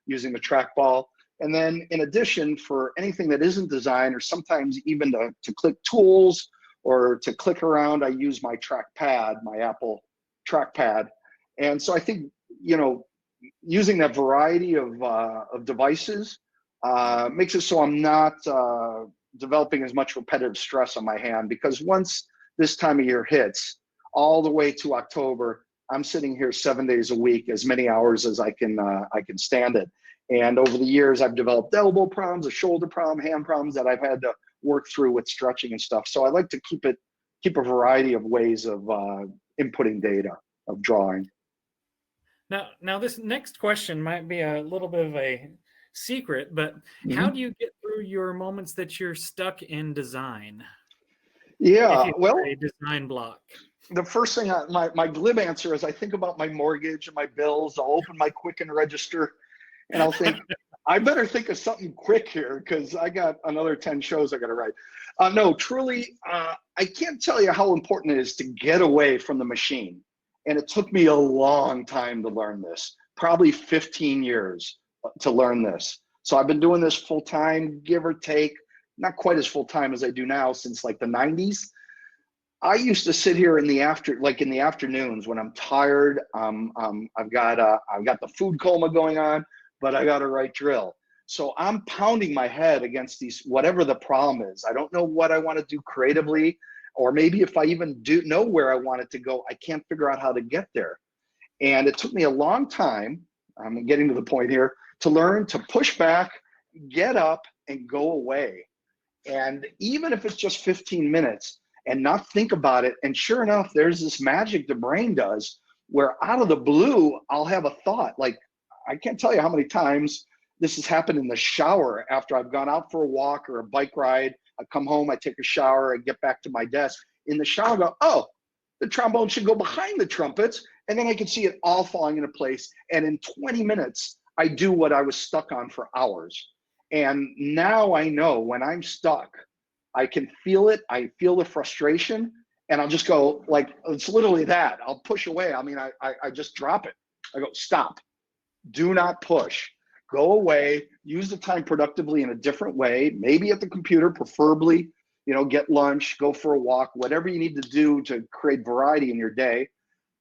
using the trackball. And then in addition, for anything that isn't design, or sometimes even to click tools or to click around, I use my trackpad, my Apple trackpad. And so I think, using that variety of devices makes it so I'm not developing as much repetitive stress on my hand, because once this time of year hits, all the way to October, I'm sitting here 7 days a week, as many hours as I can stand it. And over the years, I've developed elbow problems, a shoulder problem, hand problems that I've had to work through with stretching and stuff. So I like to keep a variety of ways of inputting data, of drawing. Now this next question might be a little bit of a secret, but how do you get through your moments that you're stuck in design? Yeah, well, a design block. The first thing, my glib answer is I think about my mortgage and my bills. I'll open my Quicken register, and I'll think, I better think of something quick here, because I got another 10 shows I got to write. No, truly, I can't tell you how important it is to get away from the machine. And it took me a long time to learn this, probably 15 years to learn this. So I've been doing this full time, give or take, not quite as full time as I do now, since like the 90s. I used to sit here in the afternoons when I'm tired. I've got the food coma going on, but I got to write drill. So I'm pounding my head against these, whatever the problem is. I don't know what I want to do creatively, or maybe if I even do know where I want it to go, I can't figure out how to get there. And it took me a long time, I'm getting to the point here, to learn to push back, get up, and go away. And even if it's just 15 minutes, and not think about it. And sure enough, there's this magic the brain does, where out of the blue, I'll have a thought. Like, I can't tell you how many times this has happened in the shower after I've gone out for a walk or a bike ride. I come home, I take a shower, I get back to my desk. In the shower, I go, oh, the trombone should go behind the trumpets. And then I can see it all falling into place. And in 20 minutes, I do what I was stuck on for hours. And now I know when I'm stuck, I can feel it. I feel the frustration, and I'll just go, like, it's literally that. I'll push away. I mean, I just drop it. I go, stop. Do not push. Go away. Use the time productively in a different way. Maybe at the computer, preferably, get lunch, go for a walk, whatever you need to do to create variety in your day,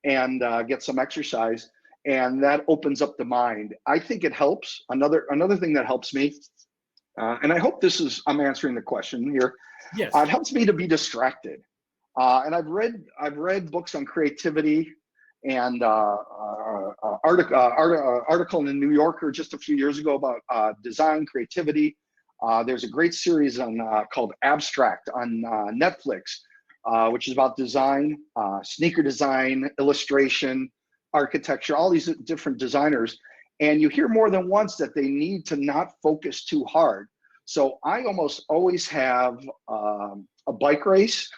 and get some exercise. And that opens up the mind. I think it helps. Another thing that helps me, and I hope I'm answering the question here. Yes. It helps me to be distracted. And I've read books on creativity, and article in the New Yorker just a few years ago about design, creativity. There's a great series called Abstract on Netflix, which is about design, sneaker design, illustration, architecture, all these different designers. And you hear more than once that they need to not focus too hard. So I almost always have a bike race.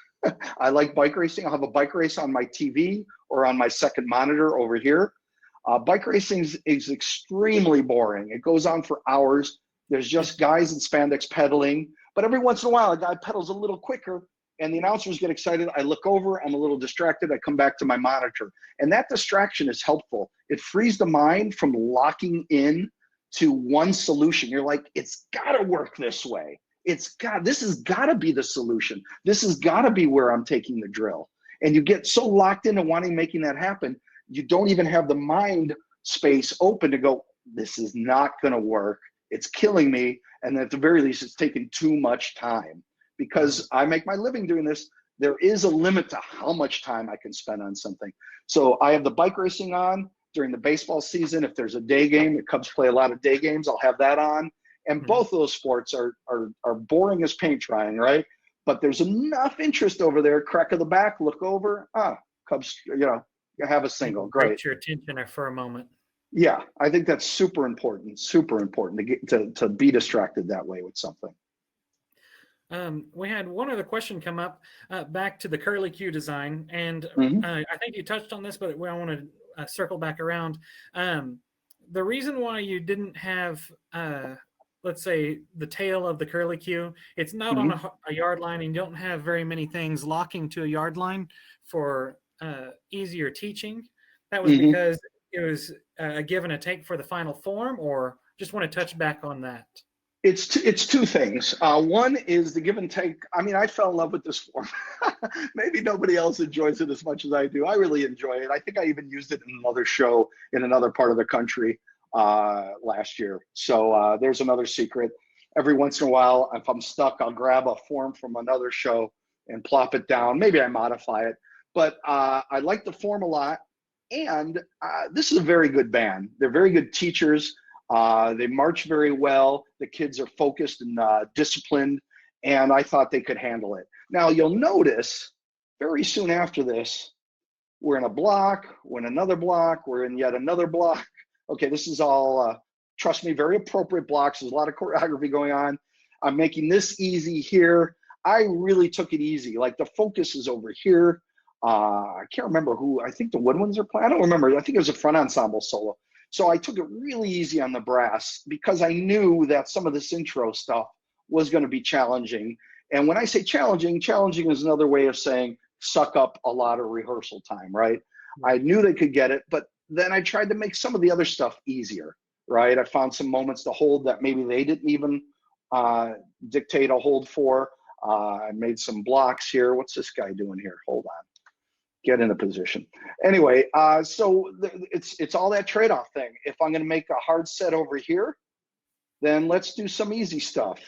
I like bike racing. I'll have a bike race on my TV or on my second monitor over here. Bike racing is extremely boring. It goes on for hours. There's just guys in spandex pedaling. But every once in a while, a guy pedals a little quicker, and the announcers get excited. I look over, I'm a little distracted. I come back to my monitor. And that distraction is helpful. It frees the mind from locking in to one solution. You're like, it's gotta work this way. This has gotta be the solution. This has gotta be where I'm taking the drill. And you get so locked into making that happen you don't even have the mind space open to go, this is not going to work. It's killing me. And at the very least, it's taking too much time. Because I make my living doing this, there is a limit to how much time I can spend on something. So I have the bike racing on during the baseball season. If there's a day game, the Cubs play a lot of day games, I'll have that on. And both of those sports are boring as paint drying, right? But there's enough interest over there, crack of the back, look over, Cubs, you have a single, great. Get your attention for a moment. Yeah, I think that's super important to get to be distracted that way with something. We had one other question come up back to the curly Q design, and I think you touched on this, but I want to circle back around. The reason why you didn't have, let's say, the tail of the curly Q, it's not on a yard line, and you don't have very many things locking to a yard line for easier teaching. That was because it was a give and a take for the final form, or just want to touch back on that? It's two things. One is the give and take. I mean, I fell in love with this form. Maybe nobody else enjoys it as much as I do. I really enjoy it. I think I even used it in another show in another part of the country last year. So there's another secret. Every once in a while, if I'm stuck, I'll grab a form from another show and plop it down. Maybe I modify it. But I like the form a lot. And this is a very good band. They're very good teachers. They march very well. The kids are focused and disciplined, and I thought they could handle it. Now, you'll notice very soon after this, we're in a block, we're in another block, we're in yet another block. Okay, this is all, trust me, very appropriate blocks. There's a lot of choreography going on. I'm making this easy here. I really took it easy. Like, the focus is over here. I can't remember who, I think the woodwinds are playing. I don't remember. I think it was a front ensemble solo. So I took it really easy on the brass because I knew that some of this intro stuff was going to be challenging. And when I say challenging is another way of saying suck up a lot of rehearsal time, right? I knew they could get it, but then I tried to make some of the other stuff easier, right? I found some moments to hold that maybe they didn't even dictate a hold for. I made some blocks here. What's this guy doing here? Hold on. Get in a position. Anyway, so it's all that trade-off thing. If I'm going to make a hard set over here, then let's do some easy stuff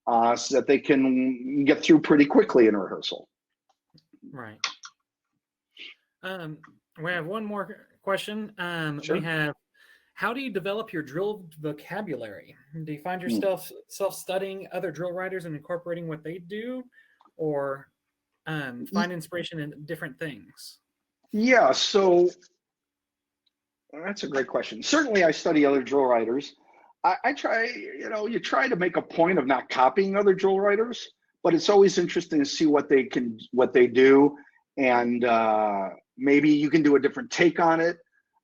so that they can get through pretty quickly in rehearsal. Right. We have one more question. Sure. We have, how do you develop your drill vocabulary? Do you find yourself self-studying other drill writers and incorporating what they do, or find inspiration in different things? Yeah, so that's a great question. Certainly I study other drill writers. I try, you try to make a point of not copying other drill writers, but it's always interesting to see what they do. And maybe you can do a different take on it.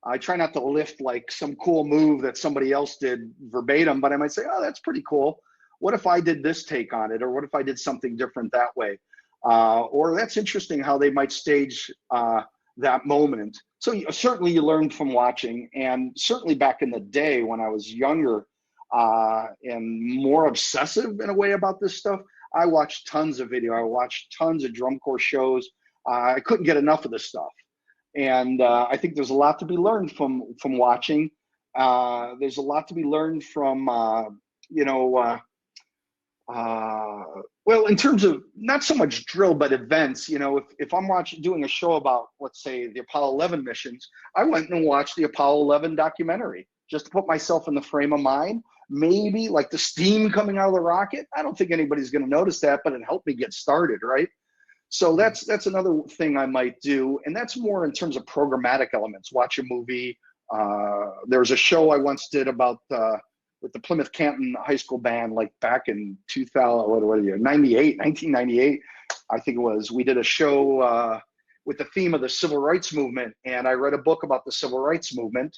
I try not to lift like some cool move that somebody else did verbatim, but I might say, oh, that's pretty cool. What if I did this take on it? Or what if I did something different that way? Or that's interesting how they might stage that moment. So certainly you learn from watching, and certainly back in the day when I was younger and more obsessive in a way about this stuff, I watched tons of video. I watched tons of drum corps shows. I couldn't get enough of this stuff. And I think there's a lot to be learned from watching. There's a lot to be learned from, well, in terms of not so much drill, but events, if I'm doing a show about, let's say, the Apollo 11 missions, I went and watched the Apollo 11 documentary just to put myself in the frame of mind. Maybe like the steam coming out of the rocket. I don't think anybody's going to notice that, but it helped me get started, right? So that's another thing I might do. And that's more in terms of programmatic elements. Watch a movie. There was a show I once did about with the Plymouth Canton High School band, like back in 1998, I think it was. We did a show with the theme of the Civil Rights Movement, and I read a book about the Civil Rights Movement.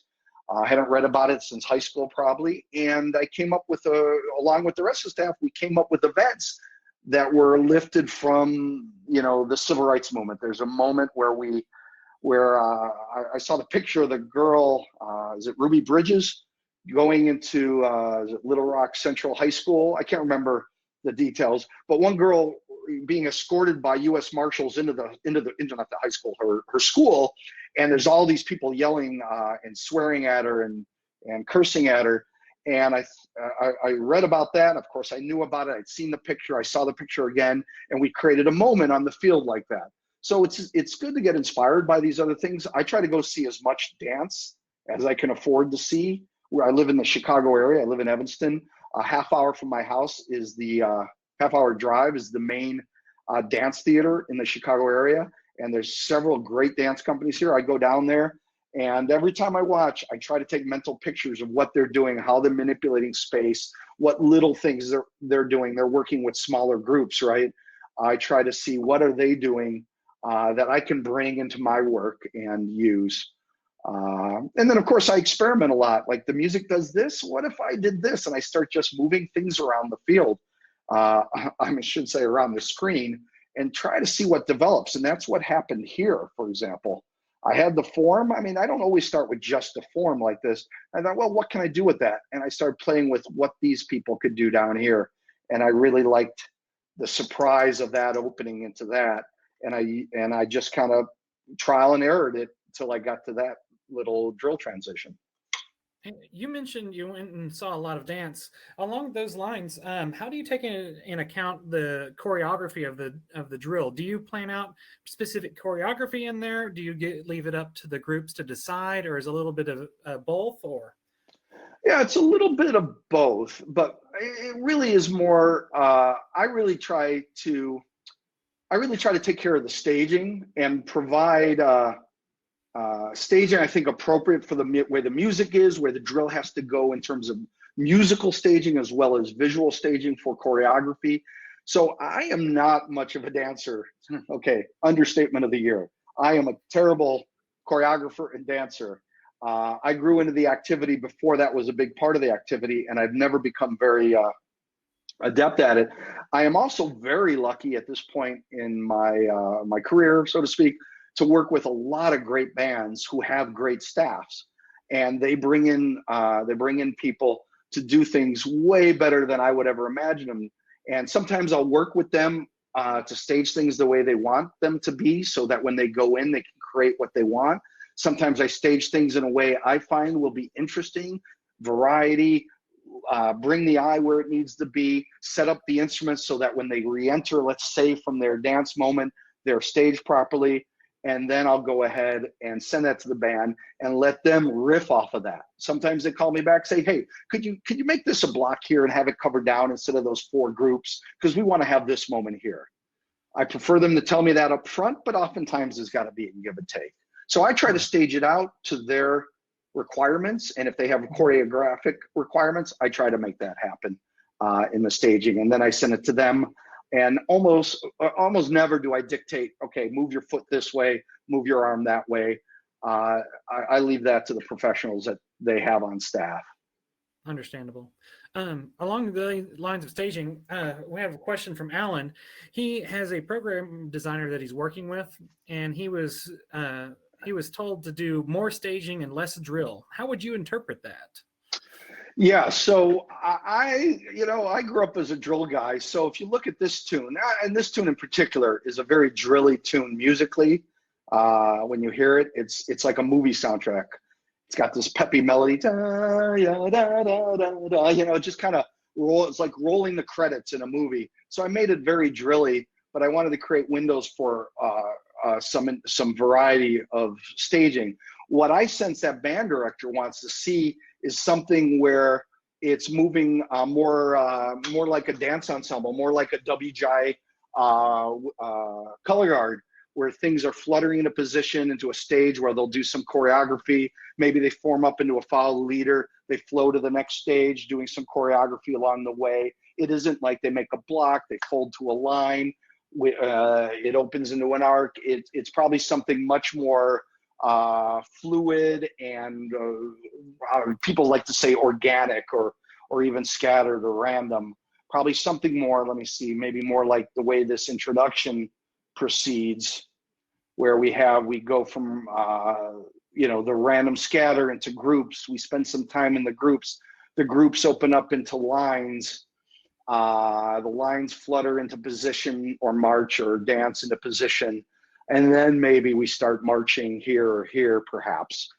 I hadn't read about it since high school probably, and I came up with along with the rest of the staff, we came up with events that were lifted from the Civil Rights Movement. There's a moment where I saw the picture of the girl, is it Ruby Bridges, going into Little Rock Central High School. I can't remember the details, but one girl being escorted by U.S. Marshals into not the high school, her school, and there's all these people yelling and swearing at her and cursing at her. And I read about that. Of course, I knew about it. I'd seen the picture. I saw the picture again, and we created a moment on the field like that. So it's good to get inspired by these other things. I try to go see as much dance as I can afford to see. Where I live in the Chicago area, I live in Evanston. A half hour from my house is the half-hour drive is the main dance theater in the Chicago area, and there's several great dance companies here. I go down there, and every time I watch, I try to take mental pictures of what they're doing, how they're manipulating space, what little things they're doing. They're working with smaller groups, right? I try to see what are they doing that I can bring into my work and use. And then, of course, I experiment a lot. Like, the music does this. What if I did this? And I start just moving things around the field. I should say around the screen, and try to see what develops. And that's what happened here, for example. I had the form. I mean, I don't always start with just a form like this. I thought, well, what can I do with that? And I started playing with what these people could do down here. And I really liked the surprise of that opening into that. And I just kind of trial and errored it until I got to that little drill transition. You mentioned you went and saw a lot of dance. Along those lines, how do you take in account the choreography of the drill? Do you plan out specific choreography in there? Do you leave it up to the groups to decide, or is it a little bit of both? Or yeah, it's a little bit of both, but it really is more. I really try to take care of the staging and provide. Staging, I think, appropriate for the way the music is, where the drill has to go in terms of musical staging as well as visual staging for choreography. So I am not much of a dancer. Okay, understatement of the year. I am a terrible choreographer and dancer. I grew into the activity before that was a big part of the activity, and I've never become very adept at it. I am also very lucky at this point in my career, so to speak, to work with a lot of great bands who have great staffs, and they bring in people to do things way better than I would ever imagine them. And sometimes I'll work with them to stage things the way they want them to be, so that when they go in, they can create what they want. Sometimes I stage things in a way I find will be interesting, variety, bring the eye where it needs to be, set up the instruments so that when they re-enter, let's say from their dance moment, they're staged properly. And then I'll go ahead and send that to the band and let them riff off of that. Sometimes they call me back, say, hey, could you make this a block here and have it covered down instead of those 4 groups? Because we want to have this moment here. I prefer them to tell me that up front, but oftentimes there's got to be a give and take. So I try to stage it out to their requirements. And if they have choreographic requirements, I try to make that happen in the staging. And then I send it to them. And almost never do I dictate, okay, move your foot this way, move your arm that way. I leave that to the professionals that they have on staff. Understandable. Along the lines of staging, we have a question from Alan. He has a program designer that he's working with, and he was told to do more staging and less drill. How would you interpret that? Yeah, so I grew up as a drill guy. So if you look at this tune, and this tune in particular is a very drilly tune musically. When you hear it, it's like a movie soundtrack. It's got this peppy melody, it just kind of rolls. It's like rolling the credits in a movie. So I made it very drilly, but I wanted to create windows for some variety of staging. What I sense that band director wants to see is something where it's moving more like a dance ensemble, more like a WGI color guard, where things are fluttering into position into a stage where they'll do some choreography. Maybe they form up into a follow leader. They flow to the next stage, doing some choreography along the way. It isn't like they make a block, they fold to a line, it opens into an arc. It's probably something much more fluid and people like to say organic or even scattered or random. Probably something more, let me see, maybe more like the way this introduction proceeds, where we go from the random scatter into groups. We spend some time in the groups. The groups open up into lines. The lines flutter into position or march or dance into position. And then maybe we start marching here or here, perhaps.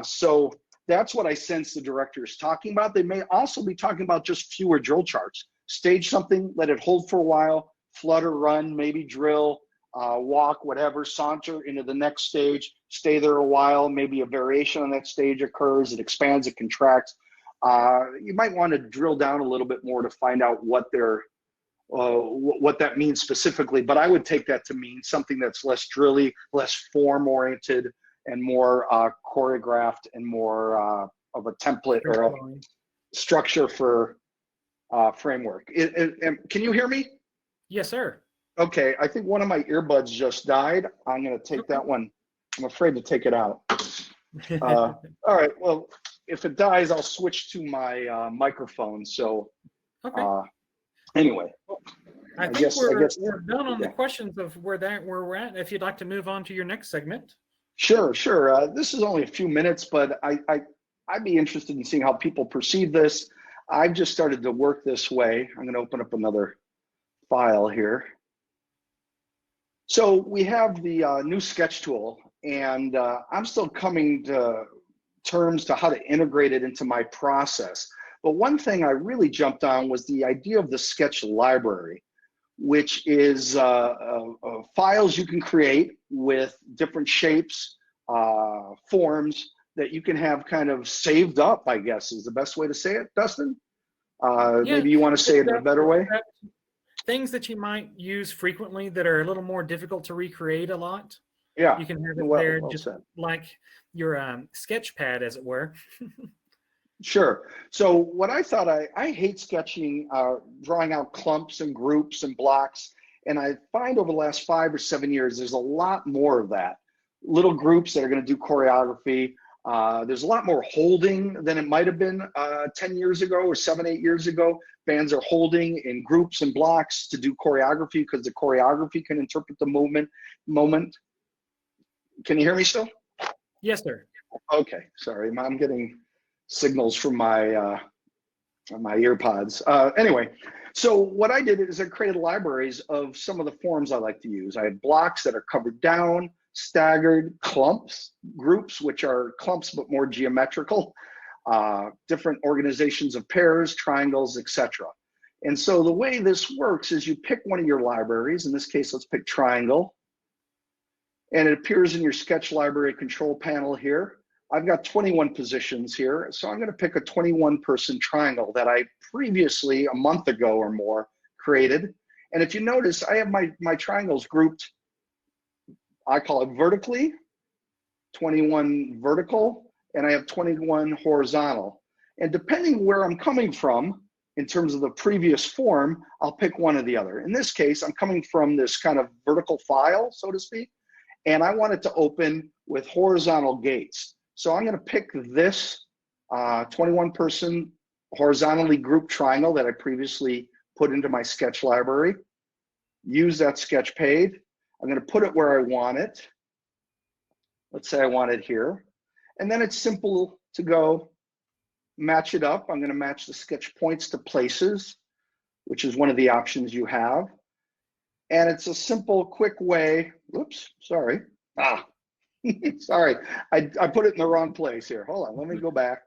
So that's what I sense the director is talking about. They may also be talking about just fewer drill charts. Stage something, let it hold for a while, flutter, run, maybe drill, walk, whatever, saunter into the next stage, stay there a while, maybe a variation on that stage occurs, it expands, it contracts. You might want to drill down a little bit more to find out what that means specifically, but I would take that to mean something that's less drilly, less form-oriented, and more choreographed and more of a template or a structure for framework. Can you hear me? Yes, sir. Okay, I think one of my earbuds just died. I'm going to take that one. I'm afraid to take it out. All right, well, if it dies, I'll switch to my microphone. So anyway. I think we're done on the questions of where we're at. If you'd like to move on to your next segment. Sure. This is only a few minutes, but I'd be interested in seeing how people perceive this. I've just started to work this way. I'm going to open up another file here. So we have the new sketch tool, and I'm still coming to terms to how to integrate it into my process. But one thing I really jumped on was the idea of the sketch library, which is files you can create with different shapes, forms that you can have kind of saved up, I guess is the best way to say it, Dustin. Maybe you want to say it in a better way. Things that you might use frequently that are a little more difficult to recreate a lot. Yeah. You can have it there just like your sketch pad, as it were. Sure. So what I thought, I hate sketching, drawing out clumps and groups and blocks. And I find over the last 5 or 7 years, there's a lot more of that. Little groups that are going to do choreography. There's a lot more holding than it might have been 10 years ago or 7, 8 years ago. Bands are holding in groups and blocks to do choreography because the choreography can interpret the moment. Can you hear me still? Yes, sir. Okay, sorry, I'm getting signals from my my earpods. Anyway, so what I did is I created libraries of some of the forms I like to use. I had blocks that are covered down, staggered, clumps, groups, which are clumps but more geometrical, different organizations of pairs, triangles, etc. And so the way this works is you pick one of your libraries. In this case, let's pick triangle. And it appears in your sketch library control panel here. I've got 21 positions here, so I'm going to pick a 21-person triangle that I previously, a month ago or more, created. And if you notice, I have my triangles grouped, I call it vertically, 21 vertical, and I have 21 horizontal. And depending where I'm coming from, in terms of the previous form, I'll pick one or the other. In this case, I'm coming from this kind of vertical file, so to speak, and I want it to open with horizontal gates. So I'm going to pick this 21-person horizontally grouped triangle that I previously put into my sketch library, use that sketch page. I'm going to put it where I want it. Let's say I want it here. And then it's simple to go match it up. I'm going to match the sketch points to places, which is one of the options you have. And it's a simple, quick way. Whoops, sorry. Sorry, I put it in the wrong place here. Hold on, let me go back.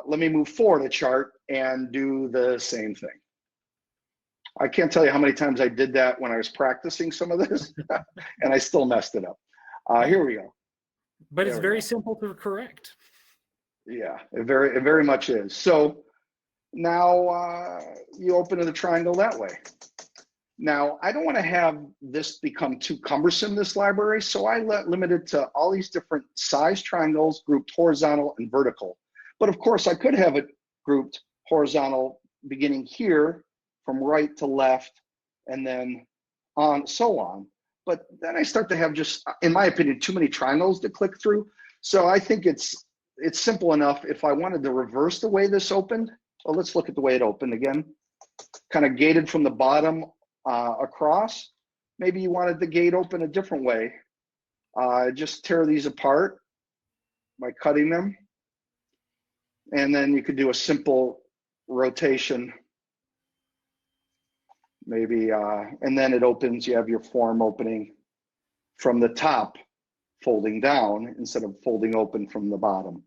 Let me move forward a chart and do the same thing. I can't tell you how many times I did that when I was practicing some of this, and I still messed it up. Here we go. But it's very simple to correct. Yeah, it very much is. So now you open the triangle that way. Now, I don't want to have this become too cumbersome, this library, so I limit it to all these different size triangles grouped horizontal and vertical. But of course, I could have it grouped horizontal beginning here from right to left and then on, so on. But then I start to have just, in my opinion, too many triangles to click through. So I think it's simple enough. If I wanted to reverse the way this opened, well, let's look at the way it opened again. Kind of gated from the bottom across. Maybe you wanted the gate open a different way. Just tear these apart by cutting them. And then you could do a simple rotation maybe, and then it opens, you have your form opening from the top, folding down instead of folding open from the bottom.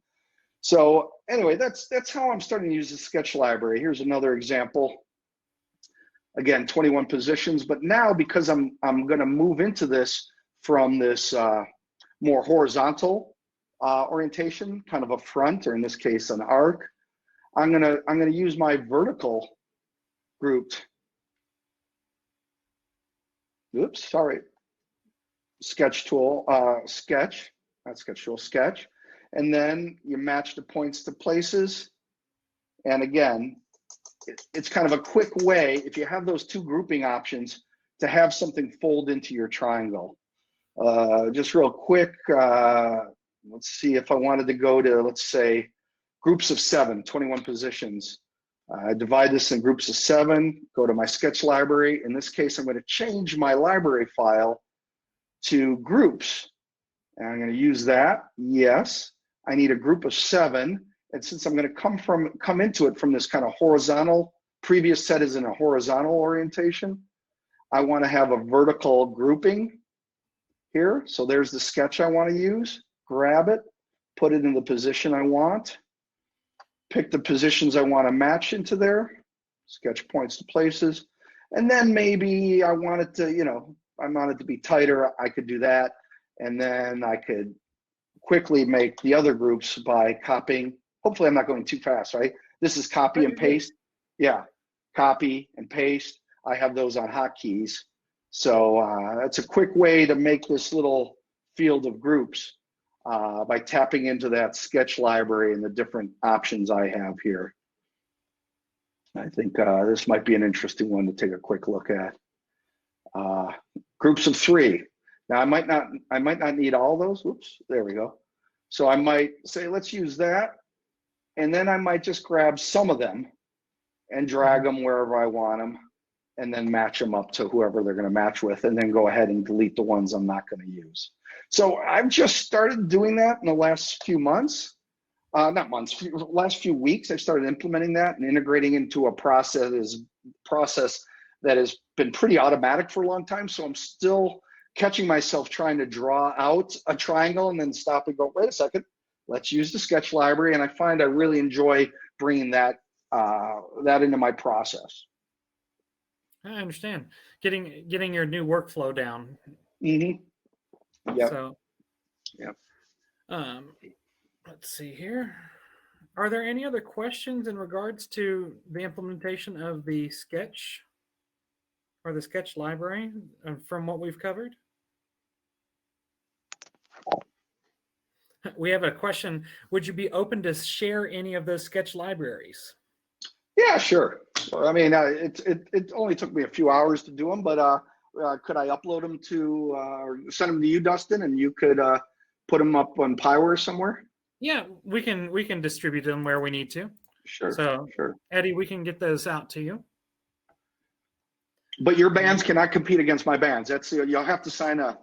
So anyway, that's how I'm starting to use the sketch library. Here's another example. Again, 21 positions, but now because I'm going to move into this from this more horizontal orientation, kind of a front, or in this case, an arc. I'm gonna use my vertical grouped. Oops, sorry. Sketch tool, sketch, not sketch tool, sketch, and then you match the points to places. And again, it's kind of a quick way, if you have those two grouping options, to have something fold into your triangle. Just real quick, let's see if I wanted to go to, let's say, groups of 7, 21 positions. I divide this in groups of 7, go to my sketch library. In this case, I'm going to change my library file to groups. And I'm going to use that. Yes, I need a group of 7. And since I'm going to come into it from this kind of horizontal, previous set is in a horizontal orientation, I want to have a vertical grouping here. So there's the sketch I want to use. Grab it, put it in the position I want, pick the positions I want to match into there, sketch points to places, and then maybe I want it to, I want it to be tighter, I could do that, and then I could quickly make the other groups by copying. Hopefully I'm not going too fast, right? This is copy and paste. Yeah, copy and paste. I have those on hotkeys. So that's a quick way to make this little field of groups by tapping into that sketch library and the different options I have here. I think this might be an interesting one to take a quick look at. Groups of 3. Now I might not need all those. Oops, there we go. So I might say, let's use that. And then I might just grab some of them and drag them wherever I want them, and then match them up to whoever they're going to match with, and then go ahead and delete the ones I'm not going to use. So I've just started doing that in the last few months, last few weeks. I've started implementing that and integrating into a process that has been pretty automatic for a long time. So I'm still catching myself trying to draw out a triangle and then stop and go, wait a second, let's use the sketch library. And I find I really enjoy bringing that into my process. I understand. Getting your new workflow down. Mm-hmm. Yeah. So, yeah. Let's see here. Are there any other questions in regards to the implementation of the sketch or the sketch library from what we've covered? We have a question. Would you be open to share any of those sketch libraries? Yeah, sure. I mean, it only took me a few hours to do them, but could I upload them to or send them to you, Dustin, and you could put them up on Pyware somewhere? Yeah, we can distribute them where we need to. Sure. So, sure. Eddie, we can get those out to you. But your bands cannot compete against my bands. That's you'll have to sign a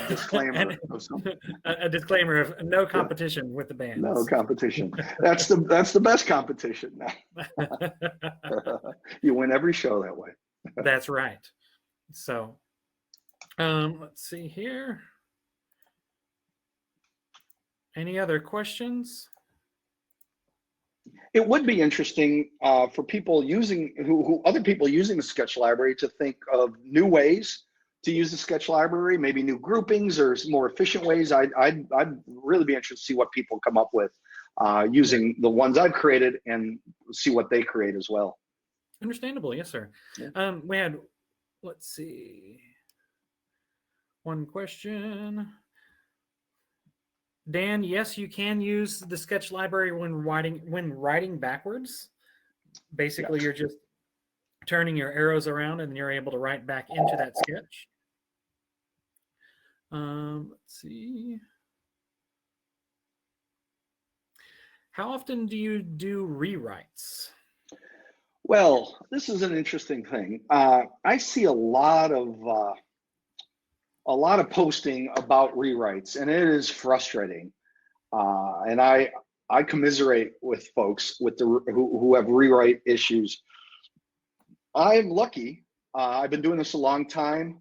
disclaimer of something. A disclaimer of no competition with the bands. No competition. That's the best competition. You win every show that way. That's right. So, let's see here. Any other questions? It would be interesting for people using other people using the sketch library to think of new ways to use the sketch library, maybe new groupings or more efficient ways. I'd really be interested to see what people come up with using the ones I've created and see what they create as well. Understandable, yes, sir. Yeah. We had, let's see, one question. Dan, yes, you can use the sketch library when writing backwards. Basically, You're just turning your arrows around and you're able to write back into that sketch. Let's see. How often do you do rewrites? Well, this is an interesting thing. I see a lot of posting about rewrites, and it is frustrating. And I commiserate with folks who have rewrite issues. I'm lucky I've been doing this a long time.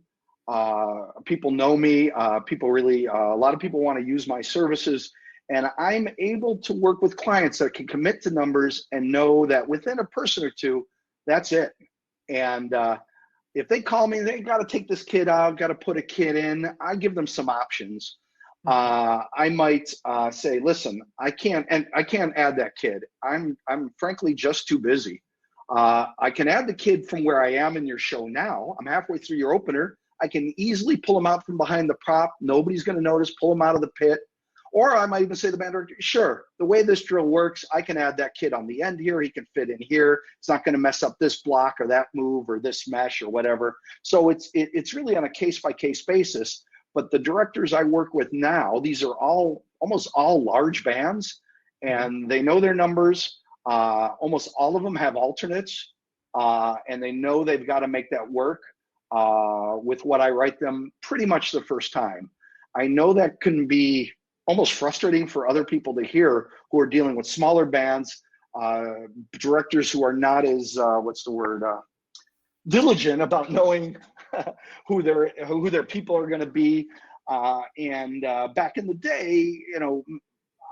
People know me. People really, a lot of people want to use my services, and I'm able to work with clients that can commit to numbers and know that within a person or two, that's it. And if they call me, they got to take this kid out, got to put a kid in, I give them some options. I might say, listen, I can't add that kid. I'm frankly just too busy. I can add the kid from where I am in your show now. I'm halfway through your opener. I can easily pull him out from behind the prop. Nobody's going to notice, pull him out of the pit. Or I might even say to the band director, sure, the way this drill works, I can add that kid on the end here. He can fit in here. It's not going to mess up this block or that move or this mesh or whatever. So it's really on a case-by-case basis. But the directors I work with now, these are almost all large bands, and they know their numbers. Almost all of them have alternates, and they know they've got to make that work with what I write them pretty much the first time. I know that can be almost frustrating for other people to hear who are dealing with smaller bands, directors who are not as, diligent about knowing who their people are going to be. And back in the day,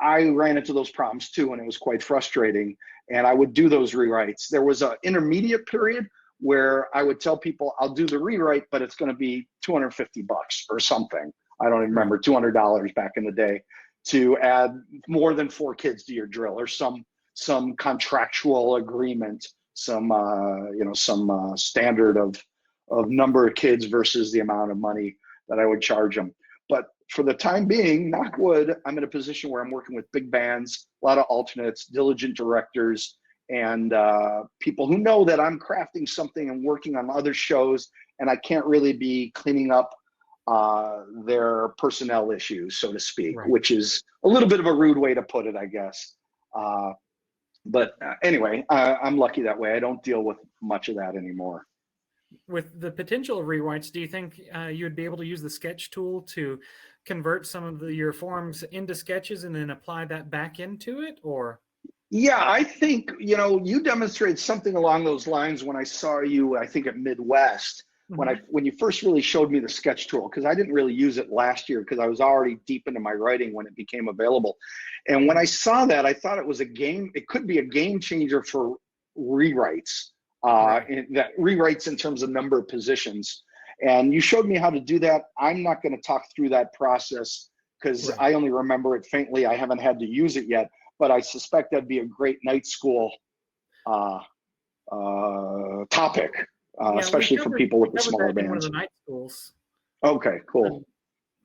I ran into those problems too, and it was quite frustrating. And I would do those rewrites. There was an intermediate period where I would tell people, I'll do the rewrite, but it's going to be $250 or something. I don't even remember, $200 back in the day, to add more than 4 kids to your drill, or some contractual agreement, some standard of number of kids versus the amount of money that I would charge them. But for the time being, knock wood, I'm in a position where I'm working with big bands, a lot of alternates, diligent directors, and people who know that I'm crafting something and working on other shows, and I can't really be cleaning up their personnel issues, so to speak, right. Which is a little bit of a rude way to put it, I guess. But anyway, I'm lucky that way. I don't deal with much of that anymore. With the potential rewrites, do you think you'd be able to use the sketch tool to convert some of your forms into sketches and then apply that back into it, or? Yeah, I think, you demonstrated something along those lines when I saw you, I think at Midwest, when you first really showed me the sketch tool, because I didn't really use it last year because I was already deep into my writing when it became available. And when I saw that, I thought it could be a game changer for rewrites, rewrites in terms of number of positions. And you showed me how to do that. I'm not going to talk through that process because I only remember it faintly. I haven't had to use it yet, but I suspect that'd be a great night school topic. Especially for people with the smaller bands. One of the night schools. Okay, cool.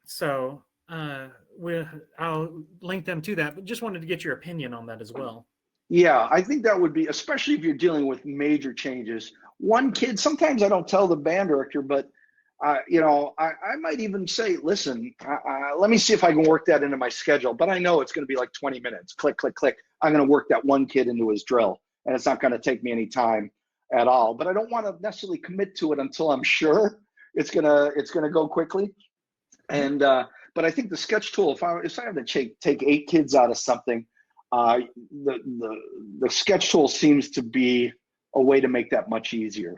So I'll link them to that, but just wanted to get your opinion on that as well. Yeah, I think that would be, especially if you're dealing with major changes. One kid, sometimes I don't tell the band director, but I might even say, listen, let me see if I can work that into my schedule. But I know it's going to be like 20 minutes. Click, click, click. I'm going to work that one kid into his drill, and it's not going to take me any time at all. But I don't want to necessarily commit to it until I'm sure it's gonna go quickly. And but I think the sketch tool, if I have to take 8 kids out of something, the sketch tool seems to be a way to make that much easier.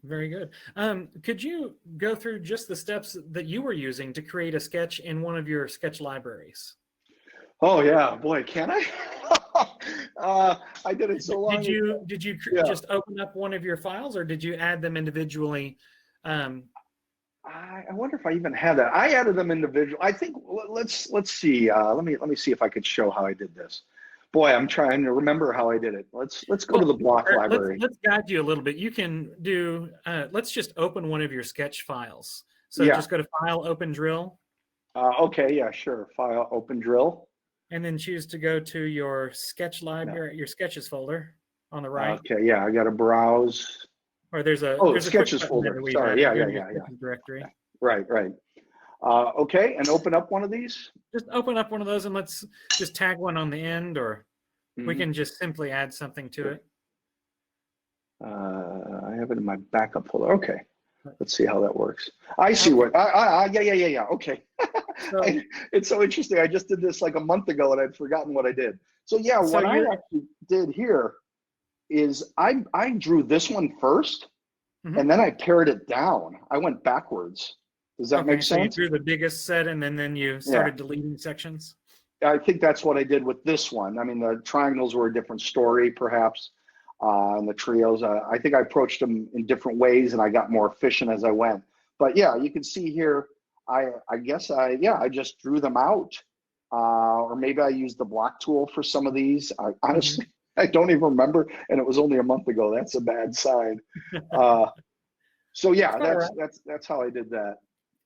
Very good. Could you go through just the steps that you were using to create a sketch in one of your sketch libraries? Oh yeah, boy, can I? I did it so long. Did you just open up one of your files, or did you add them individually? I wonder if I even had that. I added them individually. I think let's see. Let me see if I could show how I did this. Boy, I'm trying to remember how I did it. Let's go to the block library. Let's guide you a little bit. You can do. Let's just open one of your sketch files. So just go to File, Open Drill. Okay, yeah, sure. File, Open Drill. And then choose to go to your sketch library, your sketches folder on the right. Okay, yeah, I got to browse. Or there's a sketches folder. Sorry, yeah. Directory. Right. Okay, and open up one of these. Just open up one of those, and let's just tag one on the end, or we can just simply add something to it. I have it in my backup folder. Okay. Let's see how that works. I see what. Yeah. Okay. So, it's so interesting. I just did this like a month ago, and I'd forgotten what I did. So yeah, what I actually did here is I drew this one first, Mhm. and then I pared it down. I went backwards. Does that make So you sense? drew the biggest set and then you Yeah. started deleting sections? I think that's what I did with this one. I mean, the triangles were a different story, perhaps, and the trios. I think I approached them in different ways, and I got more efficient as I went. But yeah, you can see here. I guess I just drew them out, or maybe I used the block tool for some of these. I honestly I don't even remember, and it was only a month ago. That's a bad sign. So yeah, that's how I did that.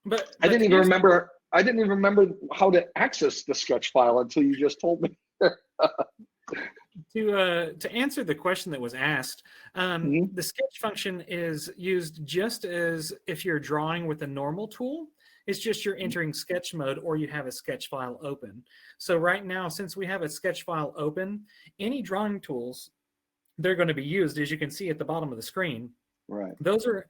But I didn't even remember. I didn't even remember how to access the sketch file until you just told me. To answer the question that was asked, Mhm. the sketch function is used just as if you're drawing with a normal tool. It's just you're entering sketch mode or you have a sketch file open. So right now, since we have a sketch file open, any drawing tools, they're going to be used, as you can see at the bottom of the screen. Right. Those are,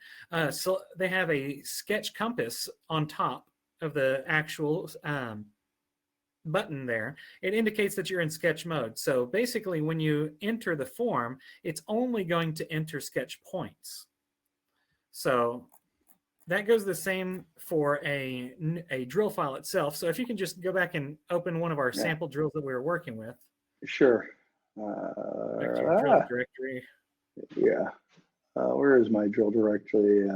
so they have a sketch compass on top of the actual button there. It indicates that you're in sketch mode. So basically, when you enter the form, it's only going to enter sketch points. So that goes the same for a drill file itself. So if you can just go back and open one of our sample drills that we were working with. Sure. Back to your drill directory. Yeah. Where is my drill directory?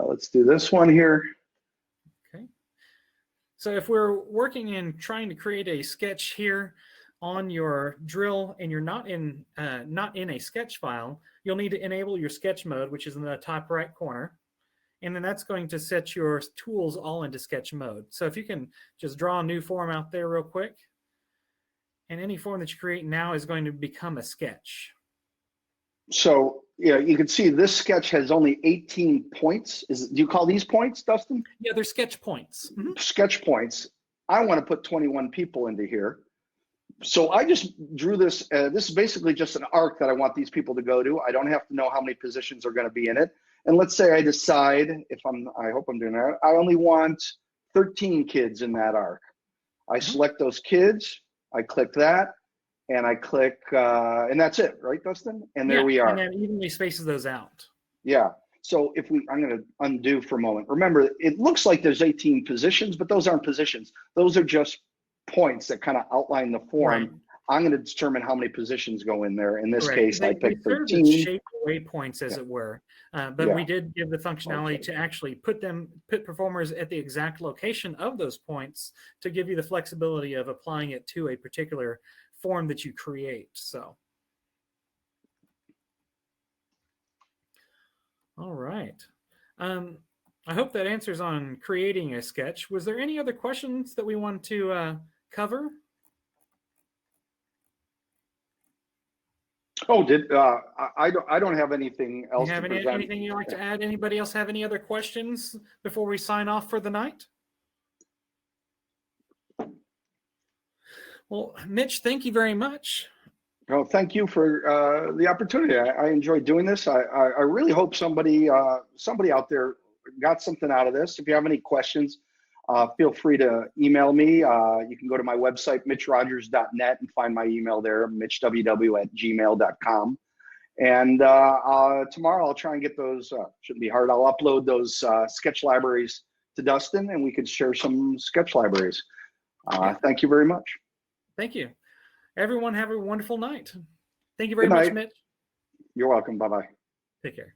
Let's do this one here. Okay. So if we're working and trying to create a sketch here on your drill and you're not in a sketch file, you'll need to enable your sketch mode, which is in the top right corner. And then that's going to set your tools all into sketch mode. So if you can just draw a new form out there real quick, and any form that you create now is going to become a sketch. So yeah, you can see this sketch has only 18 points. Do you call these points, Dustin? Yeah, they're sketch points. Sketch points. I want to put 21 people into here. So I just drew this. This is basically just an arc that I want these people to go to. I don't have to know how many positions are going to be in it. And let's say I decide, I hope I'm doing that, I only want 13 kids in that arc. I select those kids, I click that, and I click, and that's it, right, Dustin? And there we are. And then evenly spaces those out. Yeah. So I'm going to undo for a moment. Remember, it looks like there's 18 positions, but those aren't positions. Those are just points that kind of outline the form. Right. I'm going to determine how many positions go in there. In this case, I picked 13. Shape waypoints, as it were. But we did give the functionality to actually put performers at the exact location of those points to give you the flexibility of applying it to a particular form that you create. So, all right. I hope that answers on creating a sketch. Was there any other questions that we want to cover? Oh, I don't have anything else to present. Anything you'd like to add? Anybody else have any other questions before we sign off for the night? Well, Mitch, thank you very much. Well, thank you for the opportunity. I enjoyed doing this. I really hope somebody out there got something out of this. If you have any questions, feel free to email me. You can go to my website, mitchrogers.net, and find my email there, mitchww@gmail.com. And tomorrow I'll try and get those, shouldn't be hard, I'll upload those sketch libraries to Dustin, and we could share some sketch libraries. Thank you very much. Thank you. Everyone have a wonderful night. Thank you very much, Mitch. You're welcome. Bye-bye. Take care.